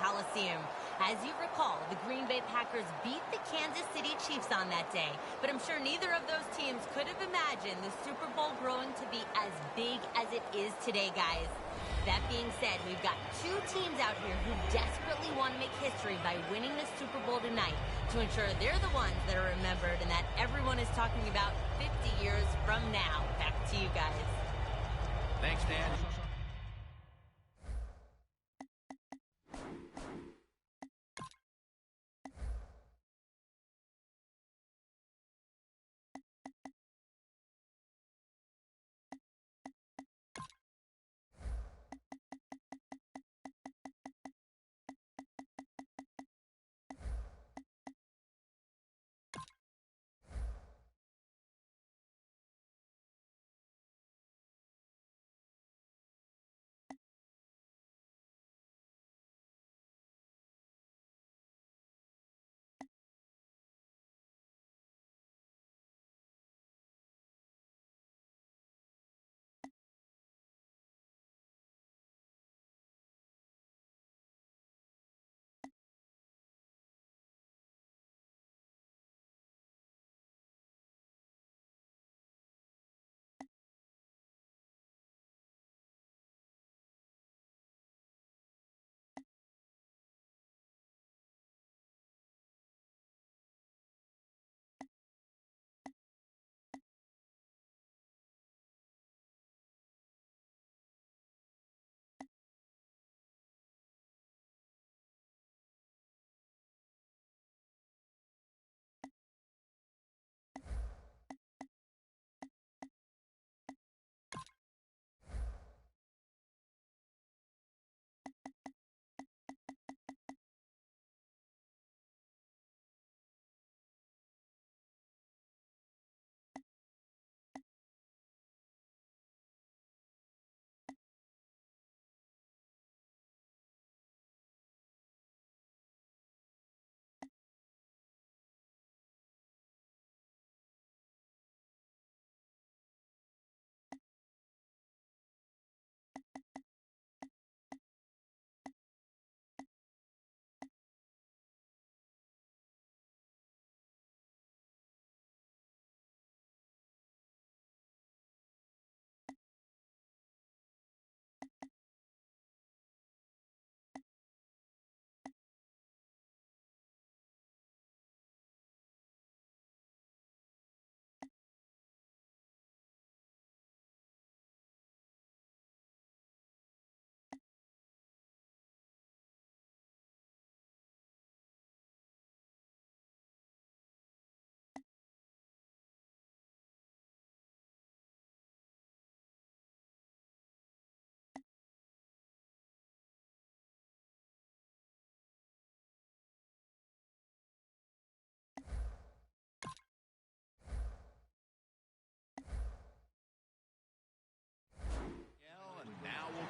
Coliseum. As you recall, the Green Bay Packers beat the Kansas City Chiefs on that day, but I'm sure neither of those teams could have imagined the Super Bowl growing to be as big as it is today, guys. That being said, we've got two teams out here who desperately want to make history by winning the Super Bowl tonight to ensure they're the ones that are remembered and that everyone is talking about 50 years from now. Back to you guys. Thanks, Dan.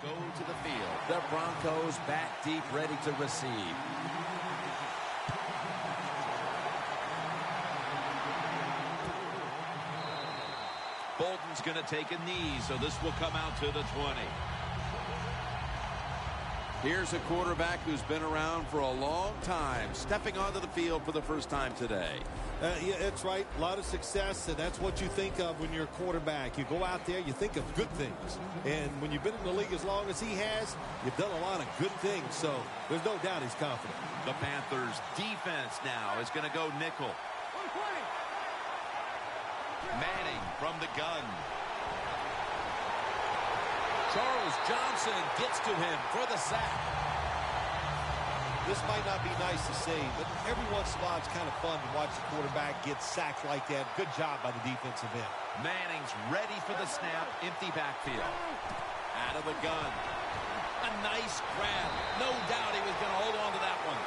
Go to the field. The Broncos back deep, ready to receive. Bolden's going to take a knee, so this will come out to the 20. Here's a quarterback who's been around for a long time, stepping onto the field for the first time today. Yeah, that's right. A lot of success, and that's what you think of when you're a quarterback. You go out there, you think of good things. And when you've been in the league as long as he has, you've done a lot of good things. So there's no doubt he's confident. The Panthers defense now is going to go nickel. Manning from the gun. Charles Johnson gets to him for the sack. This might not be nice to say, but every once in a while it's kind of fun to watch the quarterback get sacked like that. Good job by the defensive end. Manning's ready for the snap. Empty backfield. Out of the gun. A nice grab. No doubt he was going to hold on to that one.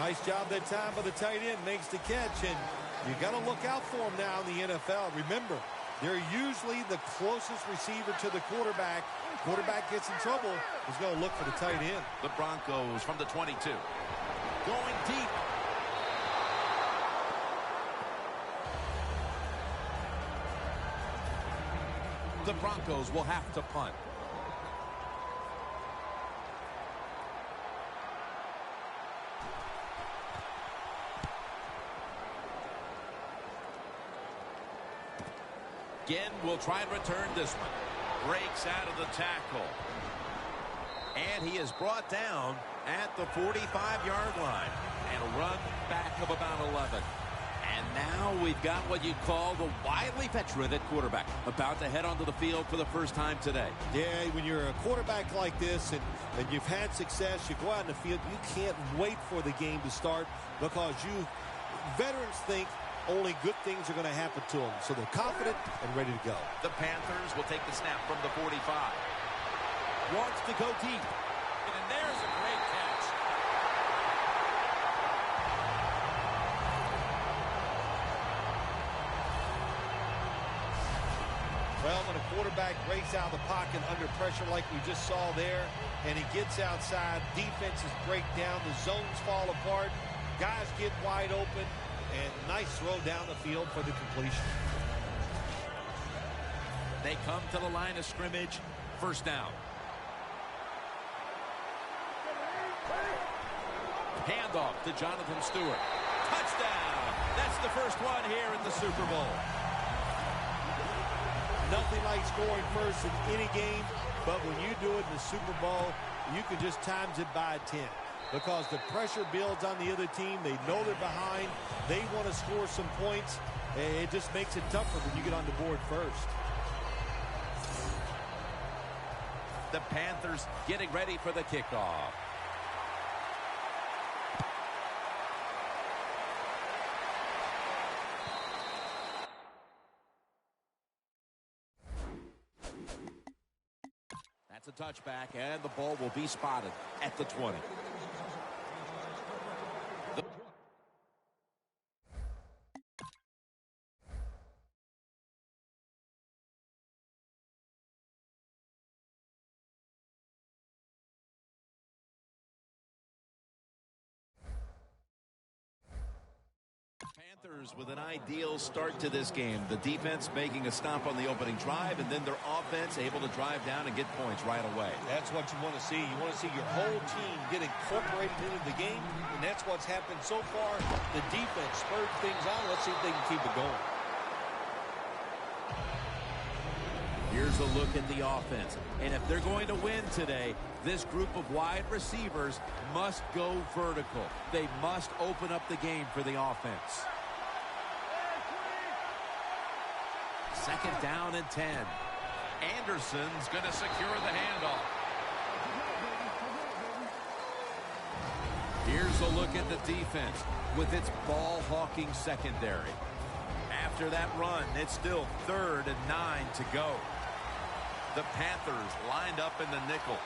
Nice job that time by the tight end. Makes the catch, and you got to look out for him now in the NFL. Remember, they're usually the closest receiver to the quarterback. Quarterback gets in trouble, he's going to look for the tight end. The Broncos from the 22. Going deep. The Broncos will have to punt. Again, we'll try and return this one. Breaks out of the tackle. And he is brought down at the 45-yard line. And a run back of about 11. And now we've got what you call the wily veteran at quarterback, about to head onto the field for the first time today. Yeah, when you're a quarterback like this and you've had success, you go out in the field, you can't wait for the game to start because veterans think only good things are going to happen to them. So they're confident and ready to go. The Panthers will take the snap from the 45. Wants to go deep. And there's a great catch. Well, when a quarterback breaks out of the pocket under pressure like we just saw there, and he gets outside, defenses break down, the zones fall apart, guys get wide open, and nice throw down the field for the completion. They come to the line of scrimmage. First down. Handoff to Jonathan Stewart. Touchdown! That's the first one here in the Super Bowl. Nothing like scoring first in any game, but when you do it in the Super Bowl, you can just times it by 10 because the pressure builds on the other team. They know they're behind. They want to score some points. It just makes it tougher when you get on the board first. The Panthers getting ready for the kickoff. That's a touchback, and the ball will be spotted at the 20. Panthers with an ideal start to this game. The defense making a stop on the opening drive, and then their offense able to drive down and get points right away. That's what you want to see. You want to see your whole team get incorporated into the game, and that's what's happened so far. The defense spurred things on. Let's see if they can keep it going. Here's a look at the offense. And if they're going to win today, this group of wide receivers must go vertical. They must open up the game for the offense. Second down and 10. Anderson's going to secure the handoff. Here's a look at the defense with its ball-hawking secondary. After that run, it's still 3rd and 9 to go. The Panthers lined up in the nickel.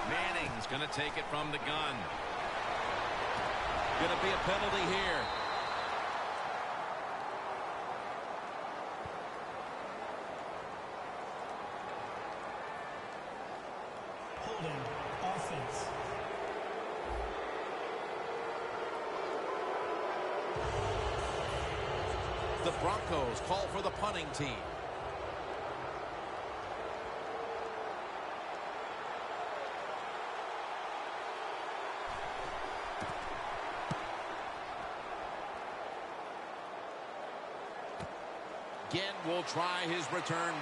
Manning's going to take it from the gun. Going to be a penalty here. Holding offense. The Broncos call for the punting team. Again, will try his return.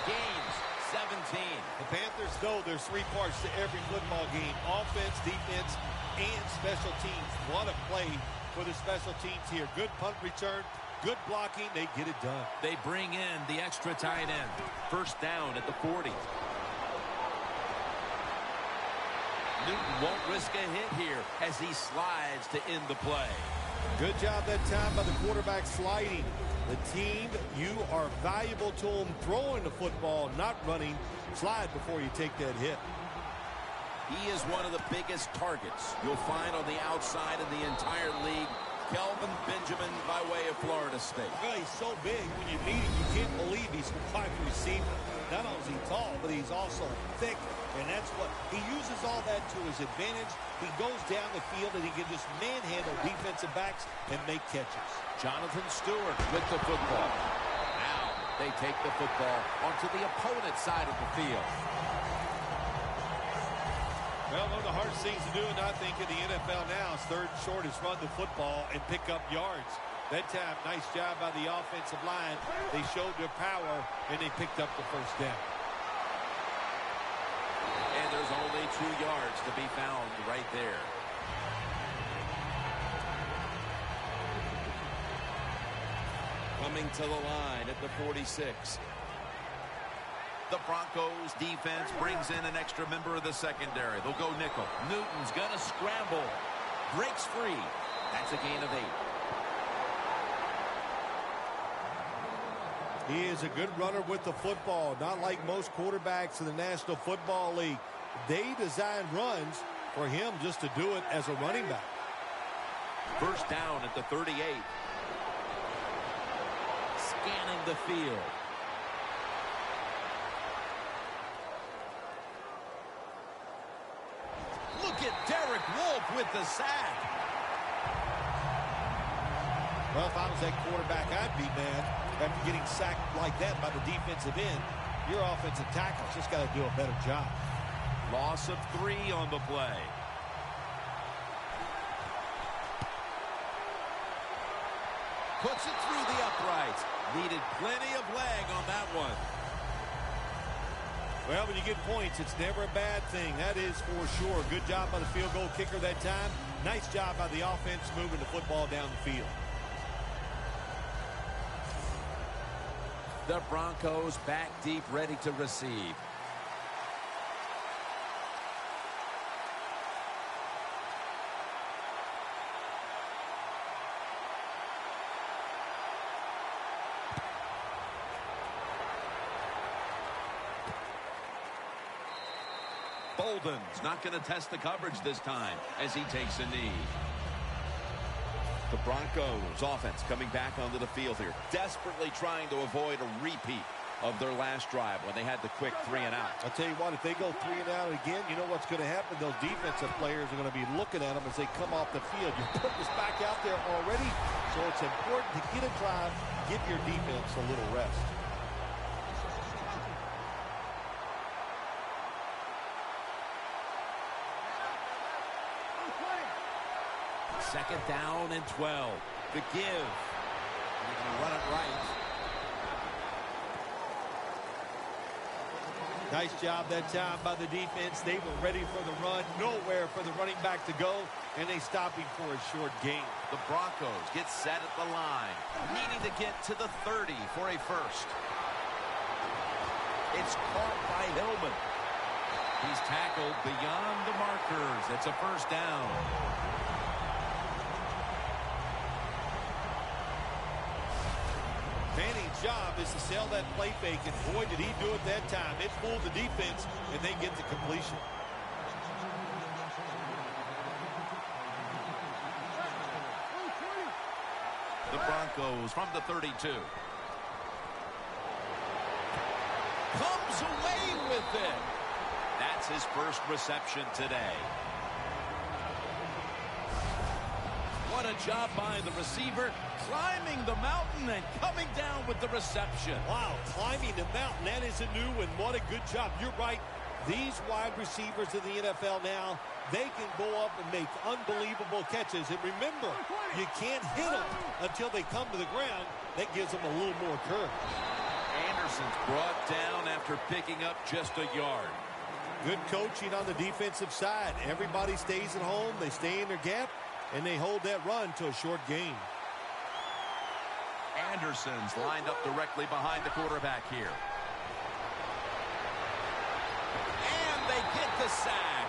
Gains 17. The Panthers know there's 3 parts to every football game: offense, defense, and special teams. What a play for the special teams here. Good punt return, good blocking. They get it done. They bring in the extra tight end. First down at the 40. Newton won't risk a hit here as he slides to end the play. Good job that time by the quarterback sliding. The team, you are valuable to them throwing the football, not running. Slide before you take that hit. He is one of the biggest targets you'll find on the outside in the entire league. Kelvin Benjamin by way of Florida State. Well, he's so big. When you meet him, you can't believe he's a wide receiver. Not only is he tall, but he's also thick. And that's what he uses all that to his advantage. He goes down the field and he can just manhandle defensive backs and make catches. Jonathan Stewart with the football. Now they take the football onto the opponent's side of the field. Well, one of the hardest things to do, and I think in the NFL now, is third and short is run the football and pick up yards. That time, nice job by the offensive line. They showed their power, and they picked up the first down. And there's only 2 yards to be found right there. Coming to the line at the 46. The Broncos defense brings in an extra member of the secondary. They'll go nickel. Newton's going to scramble. Breaks free. That's a gain of 8. He is a good runner with the football, not like most quarterbacks in the National Football League. They design runs for him just to do it as a running back. First down at the 38. Scanning the field. Look at Derek Wolfe with the sack. Well, if I was that quarterback, I'd be mad after getting sacked like that by the defensive end. Your offensive tackle's just got to do a better job. Loss of 3 on the play. Puts it through the uprights. Needed plenty of leg on that one. Well, when you get points, it's never a bad thing. That is for sure. Good job by the field goal kicker that time. Nice job by the offense moving the football down the field. The Broncos back deep, ready to receive. Bolden's not going to test the coverage this time as he takes a knee. The Broncos offense coming back onto the field here, desperately trying to avoid a repeat of their last drive when they had the quick 3 and out. I'll tell you what, if they go 3 and out again, you know what's going to happen? Those defensive players are going to be looking at them as they come off the field. You put this back out there already, so it's important to get a drive, give your defense a little rest. Second down and 12. The give. They're going to run it right. Nice job that time by the defense. They were ready for the run. Nowhere for the running back to go, and they stopped him for a short gain. The Broncos get set at the line, needing to get to the 30 for a first. It's caught by Hillman. He's tackled beyond the markers. It's a first down. Manning's job is to sell that play fake, and boy, did he do it that time. It fooled the defense, and they get the completion. The Broncos from the 32. Comes away with it. That's his first reception today. What a job by the receiver, climbing the mountain and coming down with the reception. Wow, climbing the mountain, that is a new one. What a good job. You're right. These wide receivers in the NFL now, they can go up and make unbelievable catches. And remember, you can't hit them until they come to the ground. That gives them a little more curve. Anderson's brought down after picking up just a yard. Good coaching on the defensive side. Everybody stays at home. They stay in their gap, and they hold that run to a short gain. Anderson's lined up directly behind the quarterback here. And they get the sack.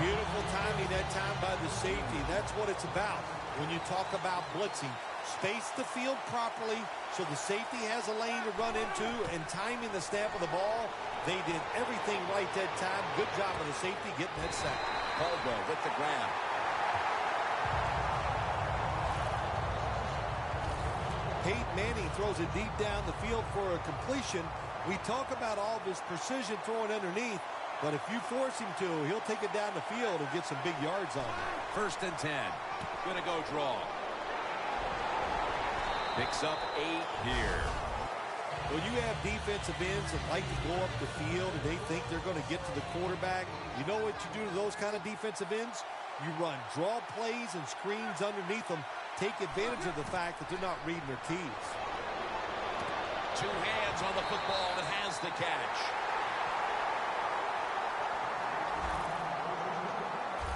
Beautiful timing that time by the safety. That's what it's about when you talk about blitzing. Space the field properly so the safety has a lane to run into, and timing the snap of the ball. They did everything right that time. Good job of the safety getting that sack. Caldwell with the grab. Peyton Manning throws it deep down the field for a completion. We talk about all this precision throwing underneath, but if you force him to, he'll take it down the field and get some big yards on it. First and 10. Gonna go draw. Picks up 8 here. When you have defensive ends that like to go up the field and they think they're going to get to the quarterback, you know what you do to those kind of defensive ends? You run draw plays and screens underneath them. Take advantage of the fact that they're not reading their keys. Two hands on the football and has the catch.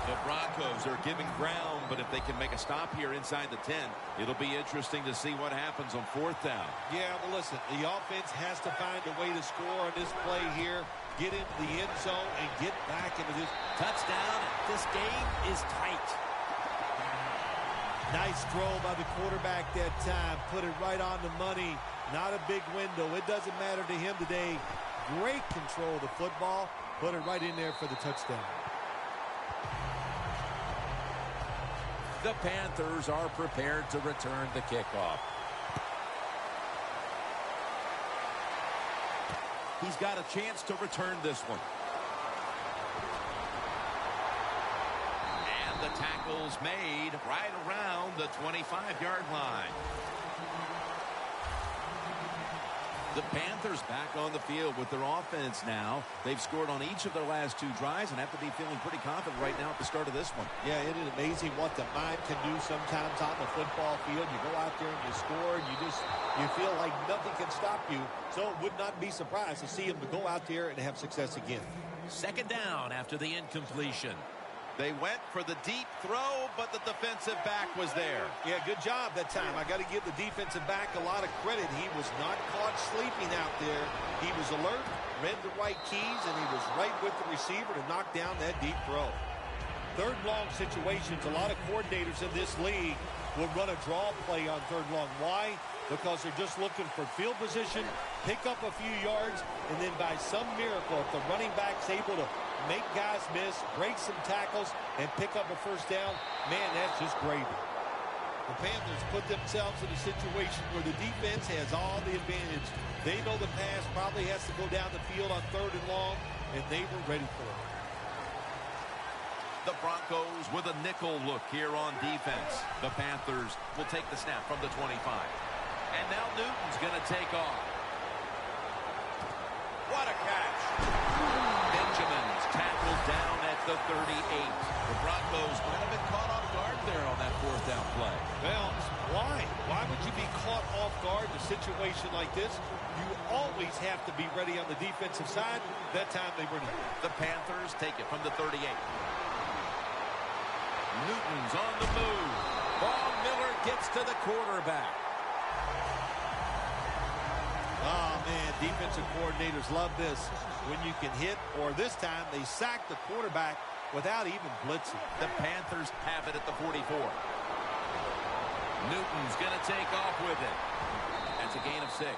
The Broncos are giving ground, but if they can make a stop here inside the 10, it'll be interesting to see what happens on 4th down. Yeah, well, listen, the offense has to find a way to score on this play here, get into the end zone, and get back into this. Touchdown. This game is tight. Nice throw by the quarterback that time. Put it right on the money. Not a big window. It doesn't matter to him today. Great control of the football. Put it right in there for the touchdown. The Panthers are prepared to return the kickoff. He's got a chance to return this one. And the tackle's made right around the 25-yard line. The Panthers back on the field with their offense now. They've scored on each of their last 2 drives and have to be feeling pretty confident right now at the start of this one. Yeah, it is amazing what the mind can do sometimes on the football field. You go out there and you score, and you feel like nothing can stop you. So it would not be surprised to see him to go out there and have success again. 2nd down after the incompletion. They went for the deep throw, but the defensive back was there. Yeah, good job that time. I got to give the defensive back a lot of credit. He was not caught sleeping out there. He was alert, read the right keys, and he was right with the receiver to knock down that deep throw. 3rd and long situations, a lot of coordinators in this league will run a draw play on 3rd and long. Why? Because they're just looking for field position, pick up a few yards, and then by some miracle, if the running back's able to make guys miss, break some tackles, and pick up a 1st down, man, that's just gravy. The Panthers put themselves in a situation where the defense has all the advantage. They know the pass probably has to go down the field on 3rd and long, and they were ready for it. The Broncos with a nickel look here on defense. The Panthers will take the snap from the 25. And now Newton's going to take off. What a catch. Benjamin's tackled down at the 38. The Broncos might have been caught off guard there on that 4th down play. Well, why? Why would you be caught off guard in a situation like this? You always have to be ready on the defensive side. That time they were not. The Panthers take it from the 38. Newton's on the move. Von Miller gets to the quarterback. Oh, man, defensive coordinators love this. When you can hit, or this time they sack the quarterback without even blitzing. The Panthers have it at the 44. Newton's going to take off with it. That's a gain of 6.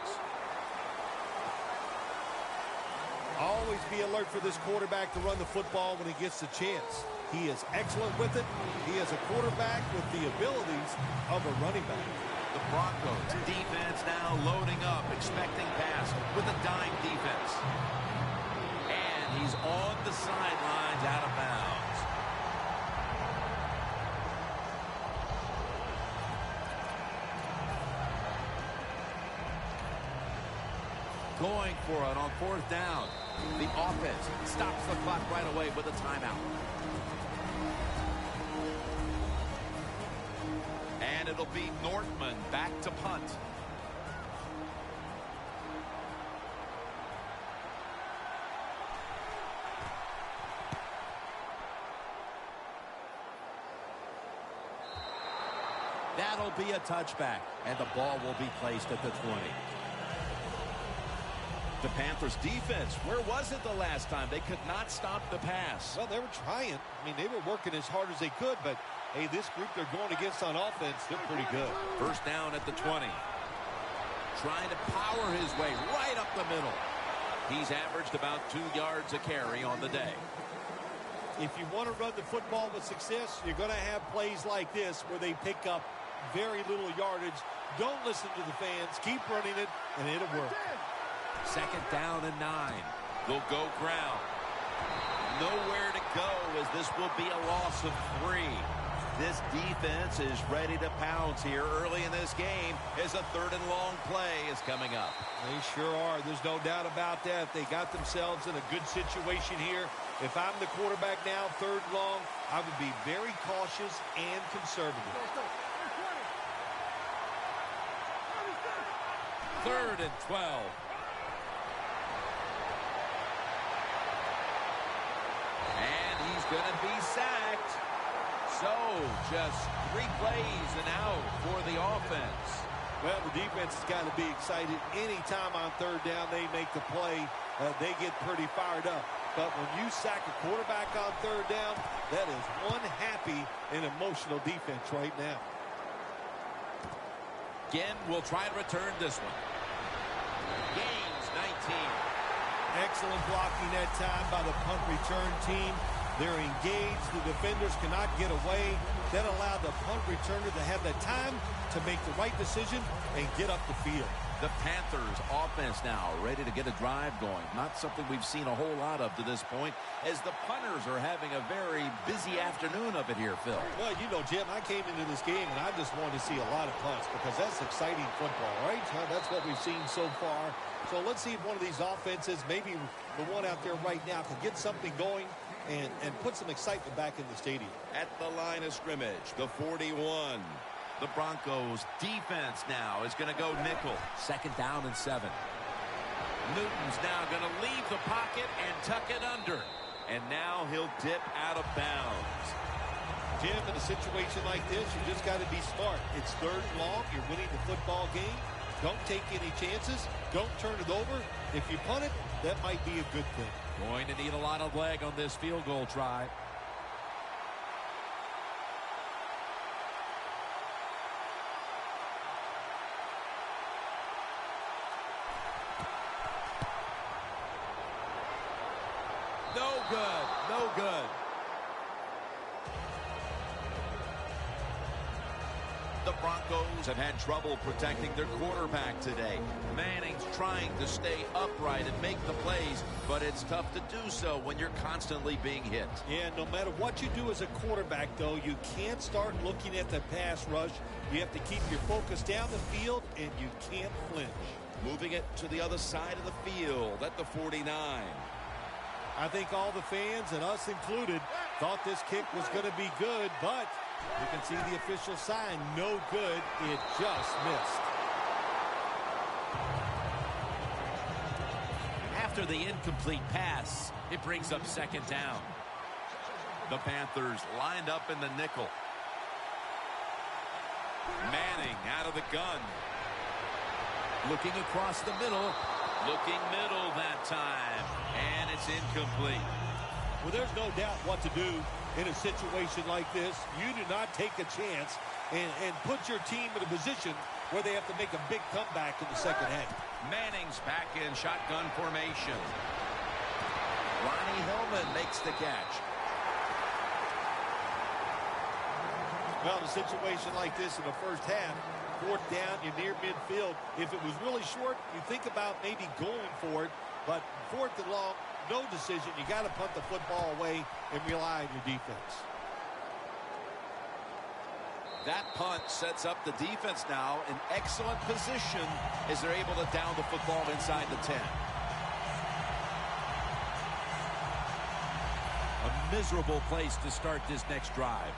Always be alert for this quarterback to run the football when he gets the chance. He is excellent with it. He is a quarterback with the abilities of a running back. The Broncos defense now loading up, expecting pass with a dime defense. And he's on the sidelines out of bounds. Going for it on 4th down. The offense stops the clock right away with a timeout. And it'll be Nortman back to punt. That'll be a touchback, and the ball will be placed at the 20. The Panthers defense, where was it the last time? They could not stop the pass. Well, they were trying. I mean, they were working as hard as they could, but, hey, this group they're going against on offense, they're pretty good. 1st down at the 20. Trying to power his way right up the middle. He's averaged about 2 yards a carry on the day. If you want to run the football with success, you're going to have plays like this where they pick up very little yardage. Don't listen to the fans. Keep running it, and it'll work. 2nd down and 9. They'll go ground. Nowhere to go as this will be a loss of 3. This defense is ready to pounce here early in this game as a 3rd and long play is coming up. They sure are. There's no doubt about that. They got themselves in a good situation here. If I'm the quarterback now, 3rd and long, I would be very cautious and conservative. 3rd and 12. And he's going to be sacked. So just 3 plays and out for the offense. Well, the defense has got to be excited. Anytime on 3rd down they make the play, they get pretty fired up. But when you sack a quarterback on 3rd down, that is one happy and emotional defense right now. Again, we'll try to return this one. Gains 19. Excellent blocking that time by the punt return team. They're engaged. The defenders cannot get away. That allowed the punt returner to have the time to make the right decision and get up the field. The Panthers offense now ready to get a drive going. Not something we've seen a whole lot of to this point, as the punters are having a very busy afternoon of it here, Phil. Well, you know, Jim, I came into this game and I just wanted to see a lot of punts because that's exciting football, right? That's what we've seen so far. So let's see if one of these offenses, maybe the one out there right now, can get something going and put some excitement back in the stadium. At the line of scrimmage, the 41. The Broncos defense now is going to go nickel. 2nd down and 7. Newton's now going to leave the pocket and tuck it under. And now he'll dip out of bounds. Jim, in a situation like this, you just got to be smart. It's 3rd and long. You're winning the football game. Don't take any chances. Don't turn it over. If you punt it, that might be a good thing. Going to need a lot of leg on this field goal try. No good. No good. The Broncos have had trouble protecting their quarterback today. Manning's trying to stay upright and make the plays, but it's tough to do so when you're constantly being hit. Yeah, no matter what you do as a quarterback, though, you can't start looking at the pass rush. You have to keep your focus down the field, and you can't flinch. Moving it to the other side of the field at the 49. I think all the fans, and us included, thought this kick was going to be good, but you can see the official sign, no good. It just missed. After the incomplete pass, it brings up 2nd down. The Panthers lined up in the nickel. Manning out of the gun. Looking across the middle. Looking middle that time. And it's incomplete. Well, there's no doubt what to do in a situation like this. You do not take a chance and put your team in a position where they have to make a big comeback in the 2nd half. Manning's back in shotgun formation. Ronnie Hillman makes the catch. Well, in a situation like this in the 1st half, 4th down, you're near midfield. If it was really short, you think about maybe going for it. But 4th and long, no decision. You got to punt the football away and rely on your defense. That punt sets up the defense now in excellent position as they're able to down the football inside the 10. A miserable place to start this next drive.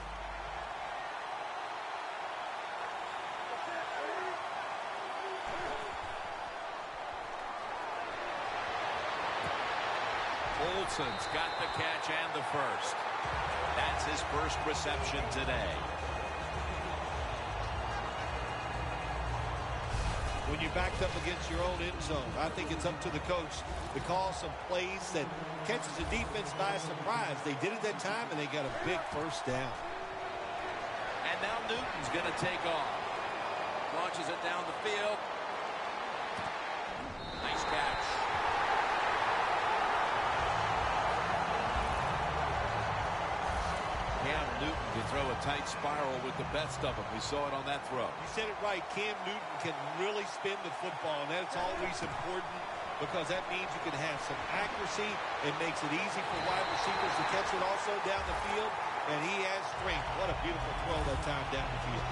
Olsen's got the catch and the first. That's his first reception today. When you're backed up against your own end zone, I think it's up to the coach to call some plays that catches the defense by surprise. They did it that time, and they got a big 1st down. And now Newton's going to take off. Launches it down the field. Nice catch. Cam Newton can throw a tight spiral with the best of them. We saw it on that throw. You said it right. Cam Newton can really spin the football, and that's always important because that means you can have some accuracy. It makes it easy for wide receivers to catch it also down the field. and he has strength. What a beautiful throw that time down the field.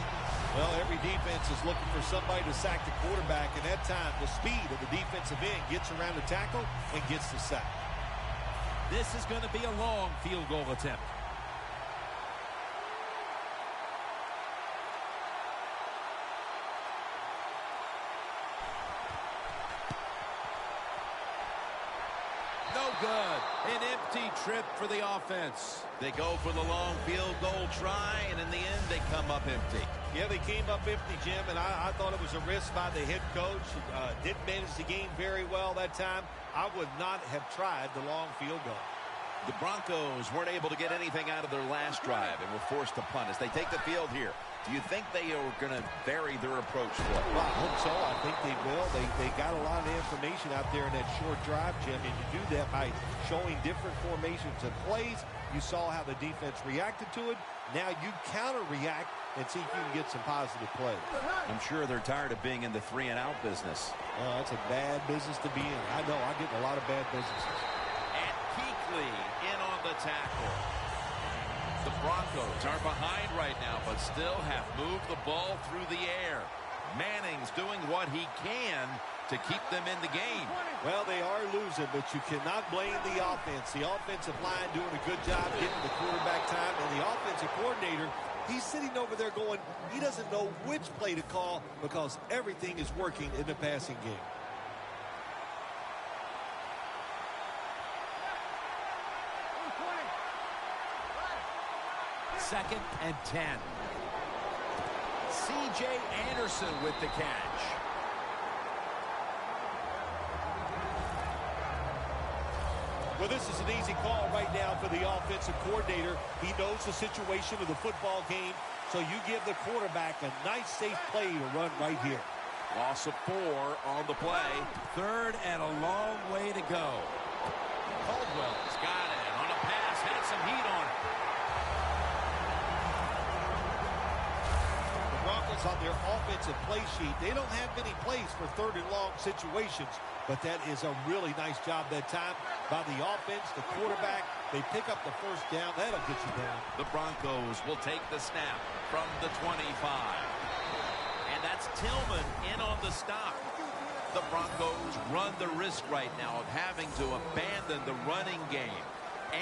Well, every defense is looking for somebody to sack the quarterback, and that time the speed of the defensive end gets around the tackle and gets the sack. This is going to be a long field goal attempt. No good. An empty trip for the offense. They go for the long field goal try, and in the end, they come up empty. Yeah, they came up empty, Jim, and I thought it was a risk by the head coach. Didn't manage the game very well that time. I would not have tried the long field goal. The Broncos weren't able to get anything out of their last drive and were forced to punt as they take the field here. Do you think they are going to vary their approach for it? Well, I hope so. I think they will. They got a lot of information out there in that short drive, Jim, and you do that by showing different formations and plays. You saw how the defense reacted to it. Now you counter-react and see if you can get some positive plays. I'm sure they're tired of being in the 3-and-out business. That's a bad business to be in. I know. I get in a lot of bad businesses. And Kuechly in on the tackle. The Broncos are behind right now, but still have moved the ball through the air. Manning's doing what he can to keep them in the game. Well, they are losing, but you cannot blame the offense. The offensive line doing a good job getting the quarterback time, and the offensive coordinator, he's sitting over there going, he doesn't know which play to call because everything is working in the passing game. Second and 10. C.J. Anderson with the catch. Well, this is an easy call right now for the offensive coordinator. He knows the situation of the football game, so you give the quarterback a nice, safe play to run right here. Loss of 4 on the play. Third and a long way to go. Caldwell's got it on a pass, had some heat on it. Broncos on their offensive play sheet, they don't have many plays for third and long situations, but that is a really nice job that time by the offense, the quarterback. They pick up the first down. That'll get you down. The Broncos will take the snap from the 25. And that's Tillman in on the stop. The Broncos run the risk right now of having to abandon the running game.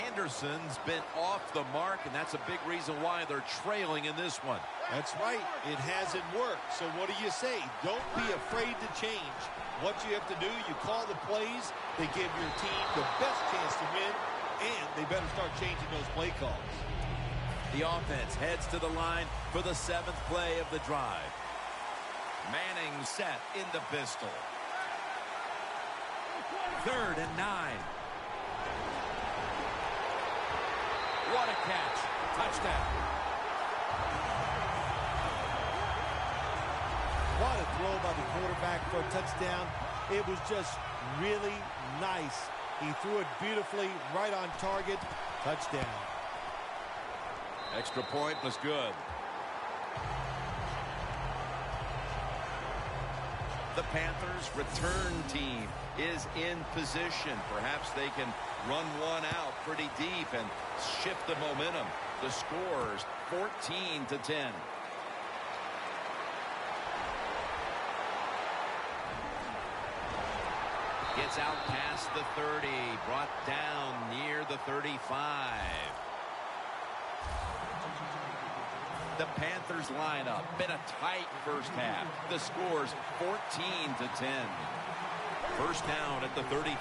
Anderson's been off the mark, and that's a big reason why they're trailing in this one. That's right. It hasn't worked. So what do you say? Don't be afraid to change. What you have to do, you call the plays. They give your team the best chance to win, and they better start changing those play calls. The offense heads to the line for the 7th play of the drive. Manning set in the pistol. 3rd and 9. What a catch. Touchdown. What a throw by the quarterback for a touchdown. It was just really nice. He threw it beautifully, right on target. Touchdown. Extra point was good. The Panthers' return team is in position. Perhaps they can run one out pretty deep and shift the momentum. The score's 14-10. Gets out past the 30, brought down near the 35. The Panthers lineup been a tight first half. The score's 14-10. First down at the 35.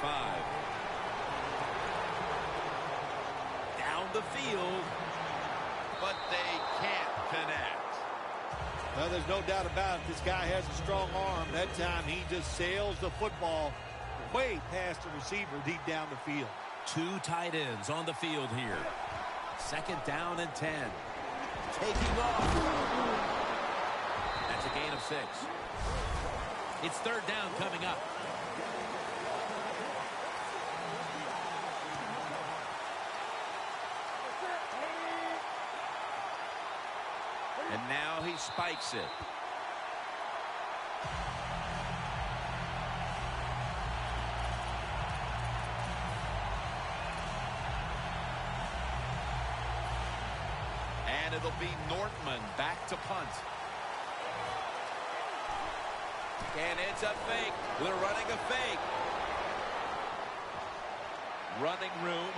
Down the field, but they can't connect. Well, there's no doubt about it. This guy has a strong arm. That time he just sails the football way past the receiver deep down the field. 2 tight ends on the field here. 2nd down and 10. Taking off. That's a gain of 6. It's 3rd down coming up. And now he spikes it. And it'll be Nortman back to punt. And it's a fake. They're running a fake. Running room.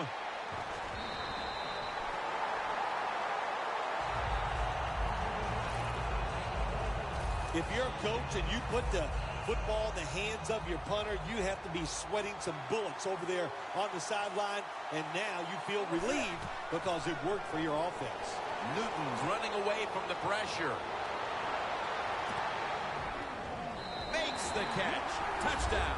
If you're a coach and you put the football in the hands of your punter, you have to be sweating some bullets over there on the sideline, and now you feel relieved because it worked for your offense. Newton's running away from the pressure. Makes the catch. Touchdown.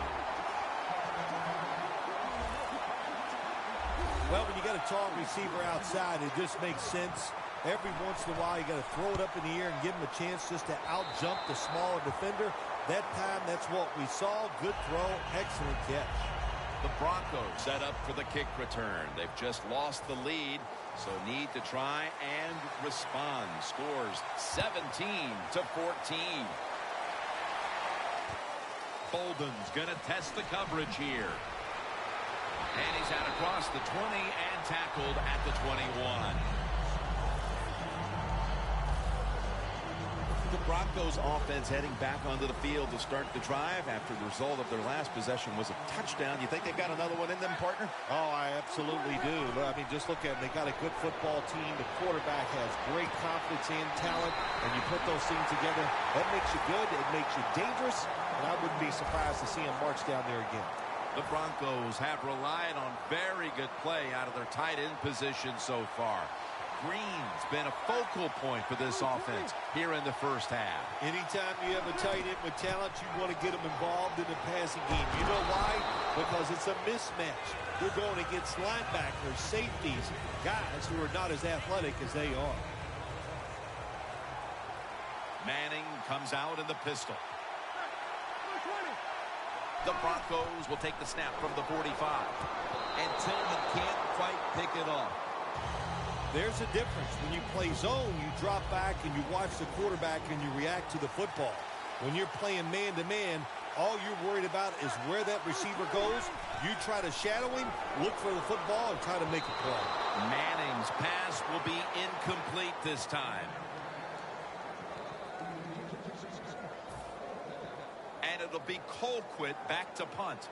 Well, when you got a tall receiver outside, it just makes sense. Every once in a while, you got to throw it up in the air and give him a chance just to out-jump the smaller defender. That time, that's what we saw. Good throw. Excellent catch. The Broncos set up for the kick return. They've just lost the lead, so need to try and respond. Scores 17-14. Bolden's going to test the coverage here. And he's out across the 20 and tackled at the 21. The Broncos offense heading back onto the field to start the drive after the result of their last possession was a touchdown. You think they've got another one in them, partner? Oh, I absolutely do. I mean, just look at them. They got a good football team. The quarterback has great confidence and talent, and you put those things together, that makes you good. It makes you dangerous, and I wouldn't be surprised to see him march down there again. The Broncos have relied on very good play out of their tight end position so far. Green's been a focal point for this offense here in the first half. Anytime you have a tight end with talent, you want to get them involved in the passing game. You know why? Because it's a mismatch. They're going against linebackers, safeties, guys who are not as athletic as they are. Manning comes out in the pistol. The Broncos will take the snap from the 45. And Tillman can't quite pick it off. There's a difference. When you play zone, you drop back and you watch the quarterback and you react to the football. When you're playing man-to-man, all you're worried about is where that receiver goes. You try to shadow him, look for the football, and try to make a play. Manning's pass will be incomplete this time. And it'll be Colquitt back to punt.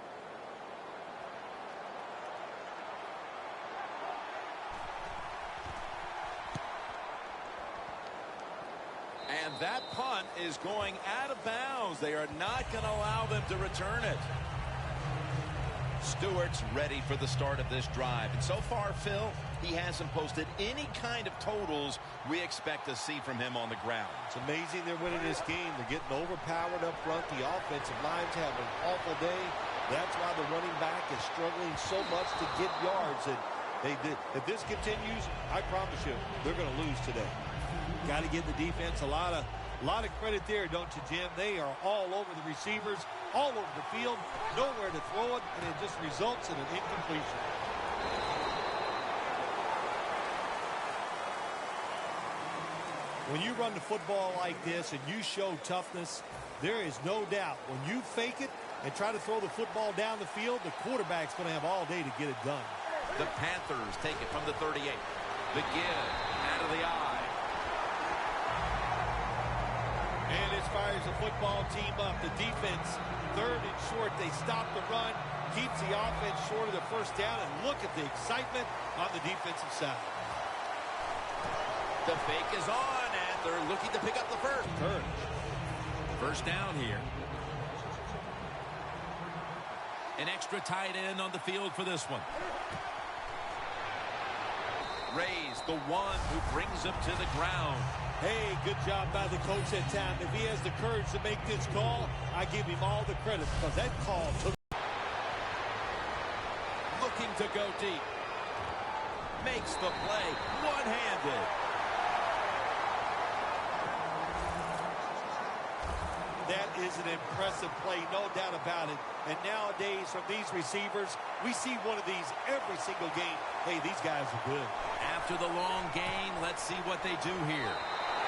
And that punt is going out of bounds. They are not going to allow them to return it. Stewart's ready for the start of this drive. And so far, Phil, he hasn't posted any kind of totals we expect to see from him on the ground. It's amazing they're winning this game. They're getting overpowered up front. The offensive line's having an awful day. That's why the running back is struggling so much to get yards. And if this continues, I promise you, they're going to lose today. Got to give the defense a lot of credit there, don't you, Jim? They are all over the receivers, all over the field, nowhere to throw it, and it just results in an incompletion. When you run the football like this and you show toughness, there is no doubt when you fake it and try to throw the football down the field, the quarterback's going to have all day to get it done. The Panthers take it from the 38. The give out of the eye. And this fires the football team up. The defense, third and short. They stop the run, keeps the offense short of the first down, and look at the excitement on the defensive side. The fake is on, and they're looking to pick up the first. First down here. An extra tight end on the field for this one. Ray's the one who brings him to the ground. Hey, good job by the coach that time. If he has the courage to make this call, I give him all the credit because that call took. Looking to go deep. Makes the play one-handed. That is an impressive play, no doubt about it. And nowadays, from these receivers, we see one of these every single game. Hey, these guys are good. After the long gain, let's see what they do here.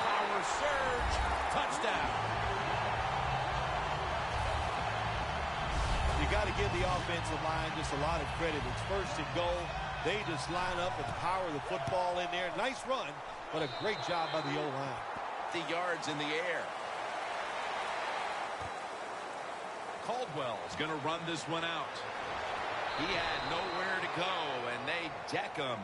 Power surge, touchdown. You got to give the offensive line just a lot of credit. It's first and goal. They just line up and power the football in there. Nice run, but a great job by the O-line. The yards in the air. Caldwell's going to run this one out. He had nowhere to go, and they deck him.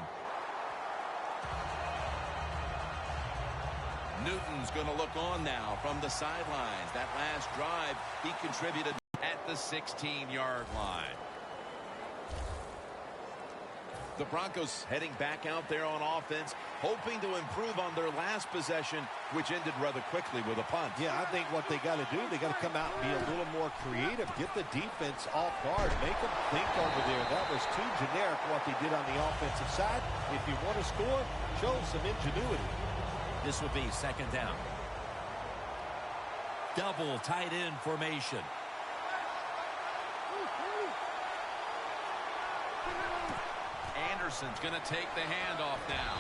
Newton's going to look on now from the sidelines. That last drive, he contributed at the 16-yard line. The Broncos heading back out there on offense, hoping to improve on their last possession, which ended rather quickly with a punt. Yeah, I think what they got to do, they got to come out and be a little more creative, get the defense off guard, make them think over there. That was too generic what they did on the offensive side. If you want to score, show some ingenuity. This will be second down. Double tight end formation. Anderson's going to take the handoff now.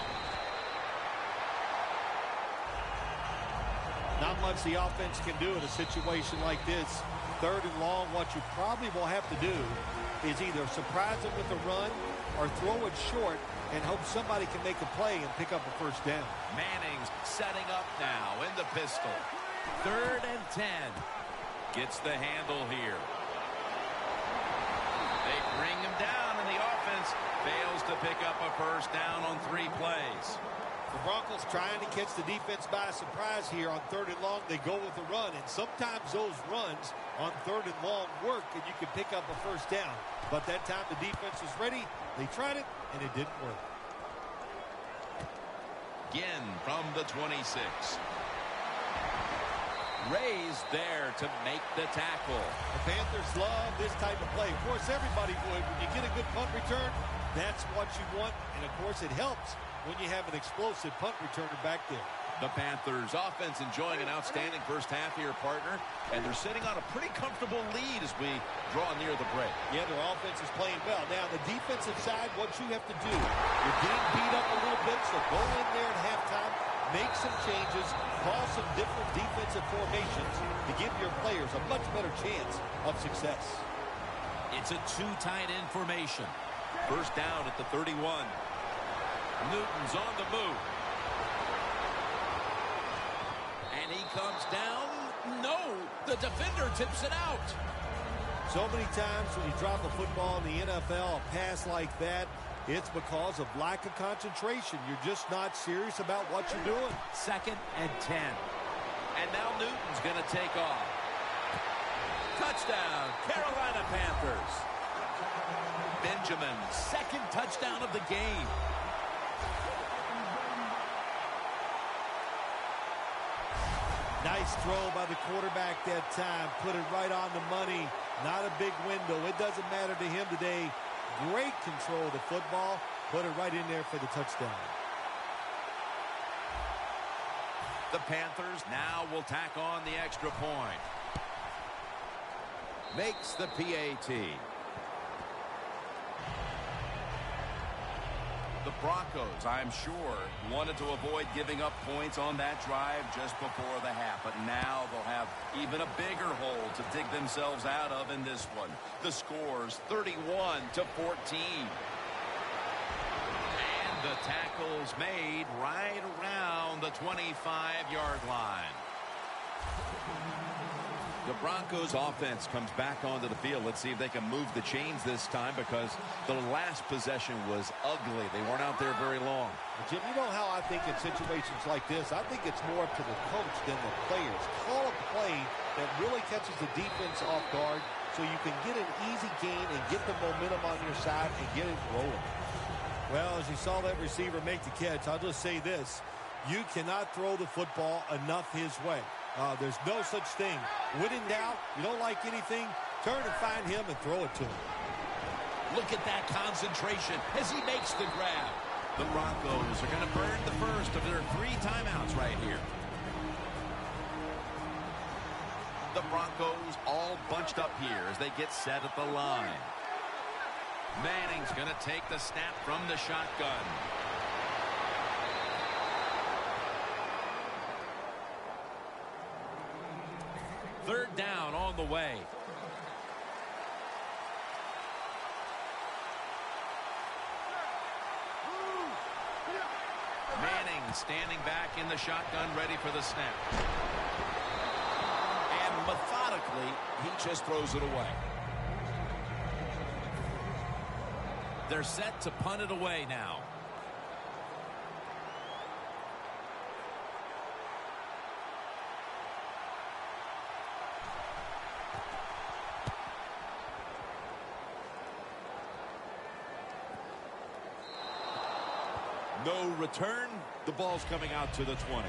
Not much the offense can do in a situation like this. Third and long, what you probably will have to do is either surprise them with a run or throw it short and hope somebody can make a play and pick up a first down. Manning's setting up now in the pistol. 3rd and 10. Gets the handle here. They bring him down, and the offense fails to pick up a first down on 3 plays. The Broncos trying to catch the defense by surprise here on 3rd and long. They go with the run, and sometimes those runs on 3rd and long work, and you can pick up a first down. But that time the defense was ready. They tried it, and it didn't work. Again from the 26. Raised there to make the tackle. The Panthers love this type of play. Of course, everybody would. When you get a good punt return, that's what you want. And, of course, it helps when you have an explosive punt returner back there. The Panthers offense enjoying an outstanding first half here, partner. And they're sitting on a pretty comfortable lead as we draw near the break. Yeah, their offense is playing well. Now, the defensive side, what you have to do, you're getting beat up a little bit, so go in there at halftime, make some changes, call some different defensive formations to give your players a much better chance of success. It's a 2 tight end formation. First down at the 31. Newton's on the move. And he comes down. No, the defender tips it out. So many times when you drop a football in the NFL, a pass like that, it's because of lack of concentration. You're just not serious about what you're doing. 2nd and 10. And now Newton's going to take off. Touchdown, Carolina Panthers. Benjamin's 2nd touchdown of the game. Nice throw by the quarterback that time. Put it right on the money. Not a big window. It doesn't matter to him today. Great control of the football. Put it right in there for the touchdown. The Panthers now will tack on the extra point. Makes the PAT. The Broncos, I'm sure, wanted to avoid giving up points on that drive just before the half. But now they'll have even a bigger hole to dig themselves out of in this one. The score's 31-14. And the tackle's made right around the 25-yard line. The Broncos offense comes back onto the field. Let's see if they can move the chains this time, because the last possession was ugly. They weren't out there very long. Jim, you know how I think in situations like this, I think it's more up to the coach than the players. Call a play that really catches the defense off guard so you can get an easy gain and get the momentum on your side and get it rolling. Well, as you saw that receiver make the catch, I'll just say this. You cannot throw the football enough his way. There's no such thing. When in doubt, you don't like anything, turn and find him and throw it to him. Look at that concentration as he makes the grab. The Broncos are going to burn the first of their 3 timeouts right here. The Broncos all bunched up here as they get set at the line. Manning's going to take the snap from the shotgun. Third down on the way. Manning Newton standing back in the shotgun, ready for the snap. And methodically, he just throws it away. They're set to punt it away now. No return. The ball's coming out to the 20.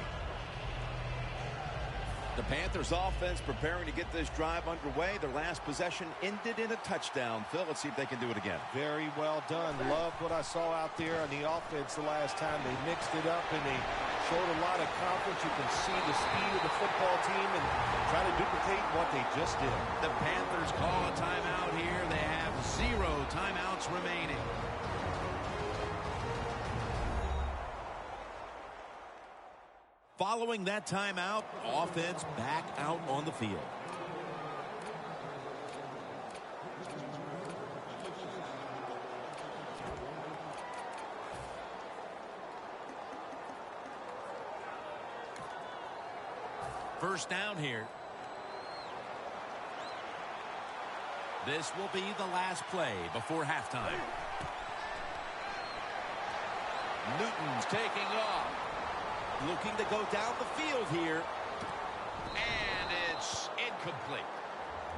The Panthers offense preparing to get this drive underway. Their last possession ended in a touchdown. Phil, let's see if they can do it again. Very well done. Loved what I saw out there on the offense the last time. They mixed it up and they showed a lot of confidence. You can see the speed of the football team and try to duplicate what they just did. The Panthers call a timeout here. They have 0 timeouts remaining. Following that timeout, offense back out on the field. First down here. This will be the last play before halftime. Newton's taking off. Looking to go down the field here. And it's incomplete.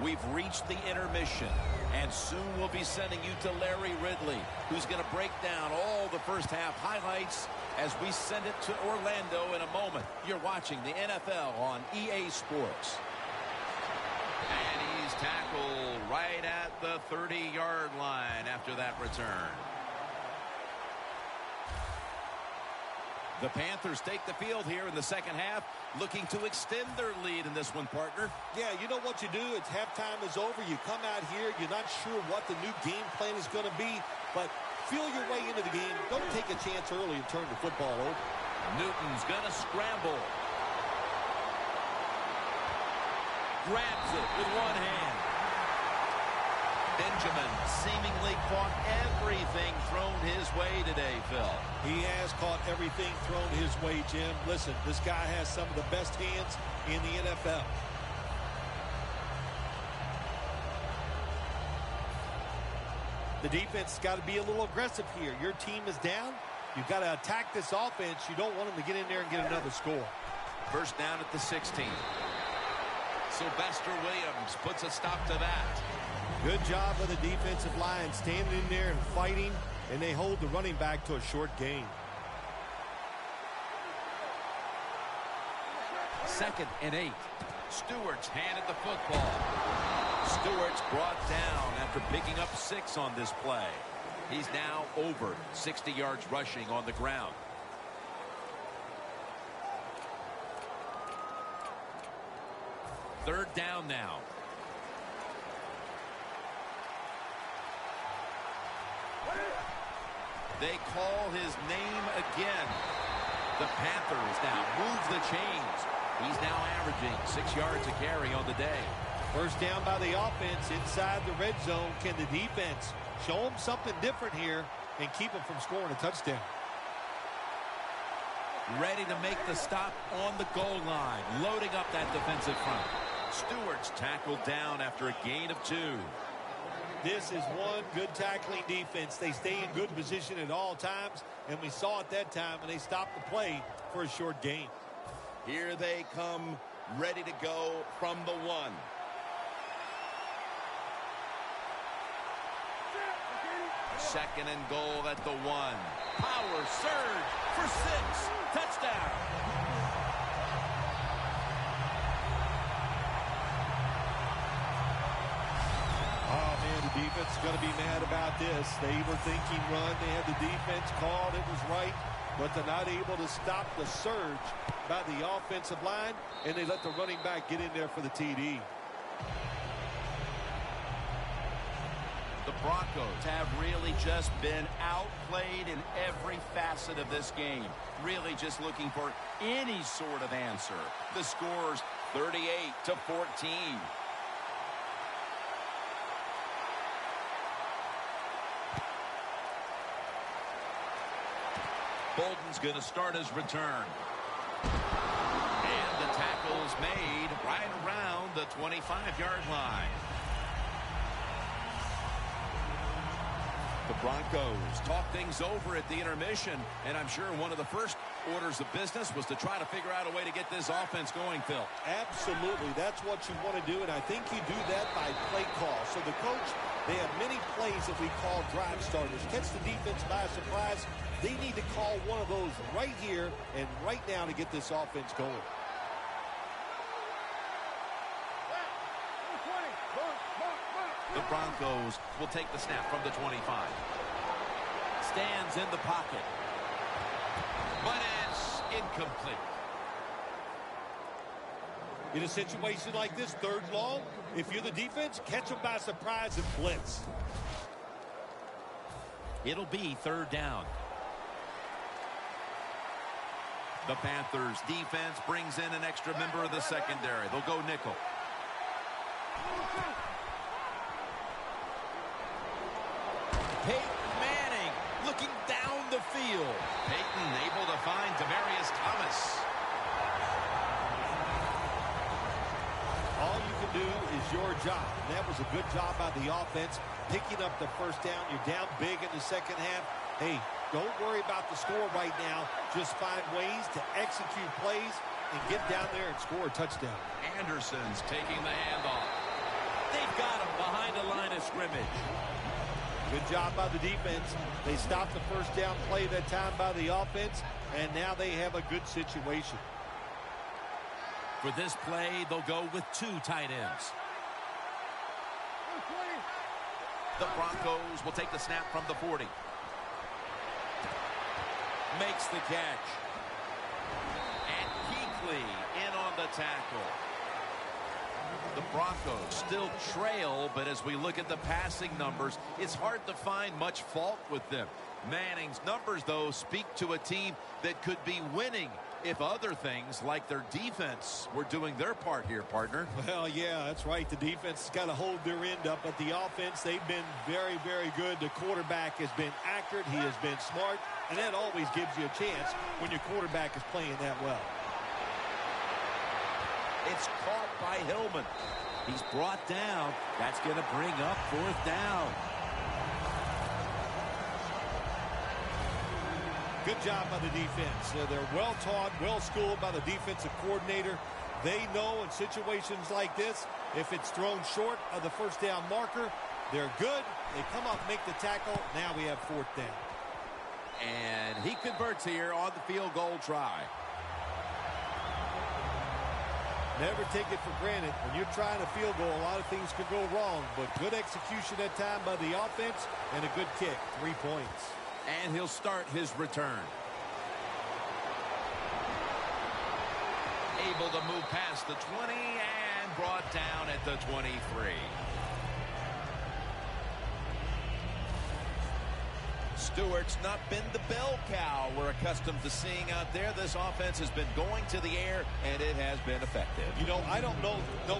We've reached the intermission, and soon we'll be sending you to Larry Ridley, who's going to break down all the first half highlights as we send it to Orlando in a moment. You're watching the NFL on EA Sports. And he's tackled right at the 30-yard line after that return. The Panthers take the field here in the second half, looking to extend their lead in this one, partner. Yeah, you know what you do? It's halftime is over. You come out here. You're not sure what the new game plan is going to be, but feel your way into the game. Don't take a chance early and turn the football over. Newton's going to scramble. Grabs it with one hand. Benjamin seemingly caught everything thrown his way today, Phil. He has caught everything thrown his way, Jim. Listen, this guy has some of the best hands in the NFL. The defense has got to be a little aggressive here. Your team is down. You've got to attack this offense. You don't want them to get in there and get another score. First down at the 16. Sylvester Williams puts a stop to that. Good job of the defensive line standing in there and fighting, and they hold the running back to a short gain. 2nd and 8. Stewart's handed the football. Stewart's brought down after picking up 6 on this play. He's now over 60 yards rushing on the ground. Third down now. They call his name again. The Panthers now move the chains. He's now averaging 6 yards a carry on the day. First down by the offense inside the red zone. Can the defense show them something different here and keep them from scoring a touchdown? Ready to make the stop on the goal line. Loading up that defensive front. Stewart's tackled down after a gain of 2. This is one good tackling defense. They stay in good position at all times, and we saw it that time when they stopped the play for a short gain. Here they come, ready to go from the 1. Second and goal at the 1. Power surge for 6. Touchdown. Oh, man, the defense is going to be mad about this. They were thinking run. They had the defense called. It was right, but they're not able to stop the surge by the offensive line, and they let the running back get in there for the TD. The Broncos have really just been outplayed in every facet of this game. Really just looking for any sort of answer. The score's 38-14. Bolden's going to start his return. And the tackle's made right around the 25-yard line. The Broncos talk things over at the intermission, and I'm sure one of the first orders of business was to try to figure out a way to get this offense going, Phil. Absolutely. That's what you want to do, and I think you do that by play call. So the coach, they have many plays that we call drive starters. Catch the defense by surprise. They need to call one of those right here and right now to get this offense going. The Broncos will take the snap from the 25. Stands in the pocket. But it's incomplete. In a situation like this, 3rd and long, if you're the defense, catch them by surprise and blitz. It'll be 3rd down. The Panthers defense brings in an extra member of the secondary. They'll go nickel. Peyton Manning looking down the field. Peyton able to find Demaryius Thomas. All you can do is your job. And that was a good job by the offense, picking up the 1st down. You're down big in the 2nd half. Hey, don't worry about the score right now. Just find ways to execute plays and get down there and score a touchdown. Anderson's taking the handoff. They've got him behind the line of scrimmage. Good job by the defense. They stopped the 1st down play that time by the offense, and now they have a good situation. For this play, they'll go with 2 tight ends. The Broncos will take the snap from the 40. Makes the catch. And Kuechly in on the tackle. The Broncos still trail, but as we look at the passing numbers, it's hard to find much fault with them. Manning's numbers, though, speak to a team that could be winning if other things like their defense were doing their part here, partner. Well, yeah, that's right. The defense has got to hold their end up, but the offense, they've been very, very good. The quarterback has been accurate. He has been smart, and that always gives you a chance when your quarterback is playing that well. It's caught by Hillman. He's brought down. That's going to bring up 4th down. Good job by the defense. They're well-taught, well-schooled by the defensive coordinator. They know in situations like this, if it's thrown short of the 1st down marker, they're good. They come up, make the tackle. Now we have 4th down. And he converts here on the field goal try. Never take it for granted. When you're trying a field goal, a lot of things could go wrong, but good execution that time by the offense and a good kick. 3 points. And he'll start his return. Able to move past the 20 and brought down at the 23. Stewart's not been the bell cow we're accustomed to seeing out there. This offense has been going to the air, and it has been effective. You know, I don't know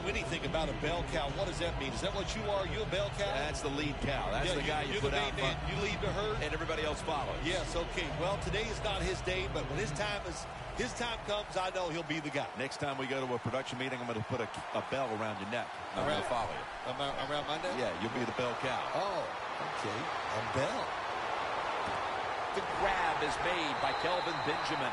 anything about a bell cow. What does that mean? Is that what you are? You a bell cow? That's the lead cow. That's the guy you put out front. You lead the herd? And everybody else follows. Yes, okay. Well, today is not his day, but when his time comes, I know he'll be the guy. Next time we go to a production meeting, I'm going to put a bell around your neck. I'm going to follow you. Around my neck? Yeah, you'll be the bell cow. Oh, okay. A bell. The grab is made by Kelvin Benjamin.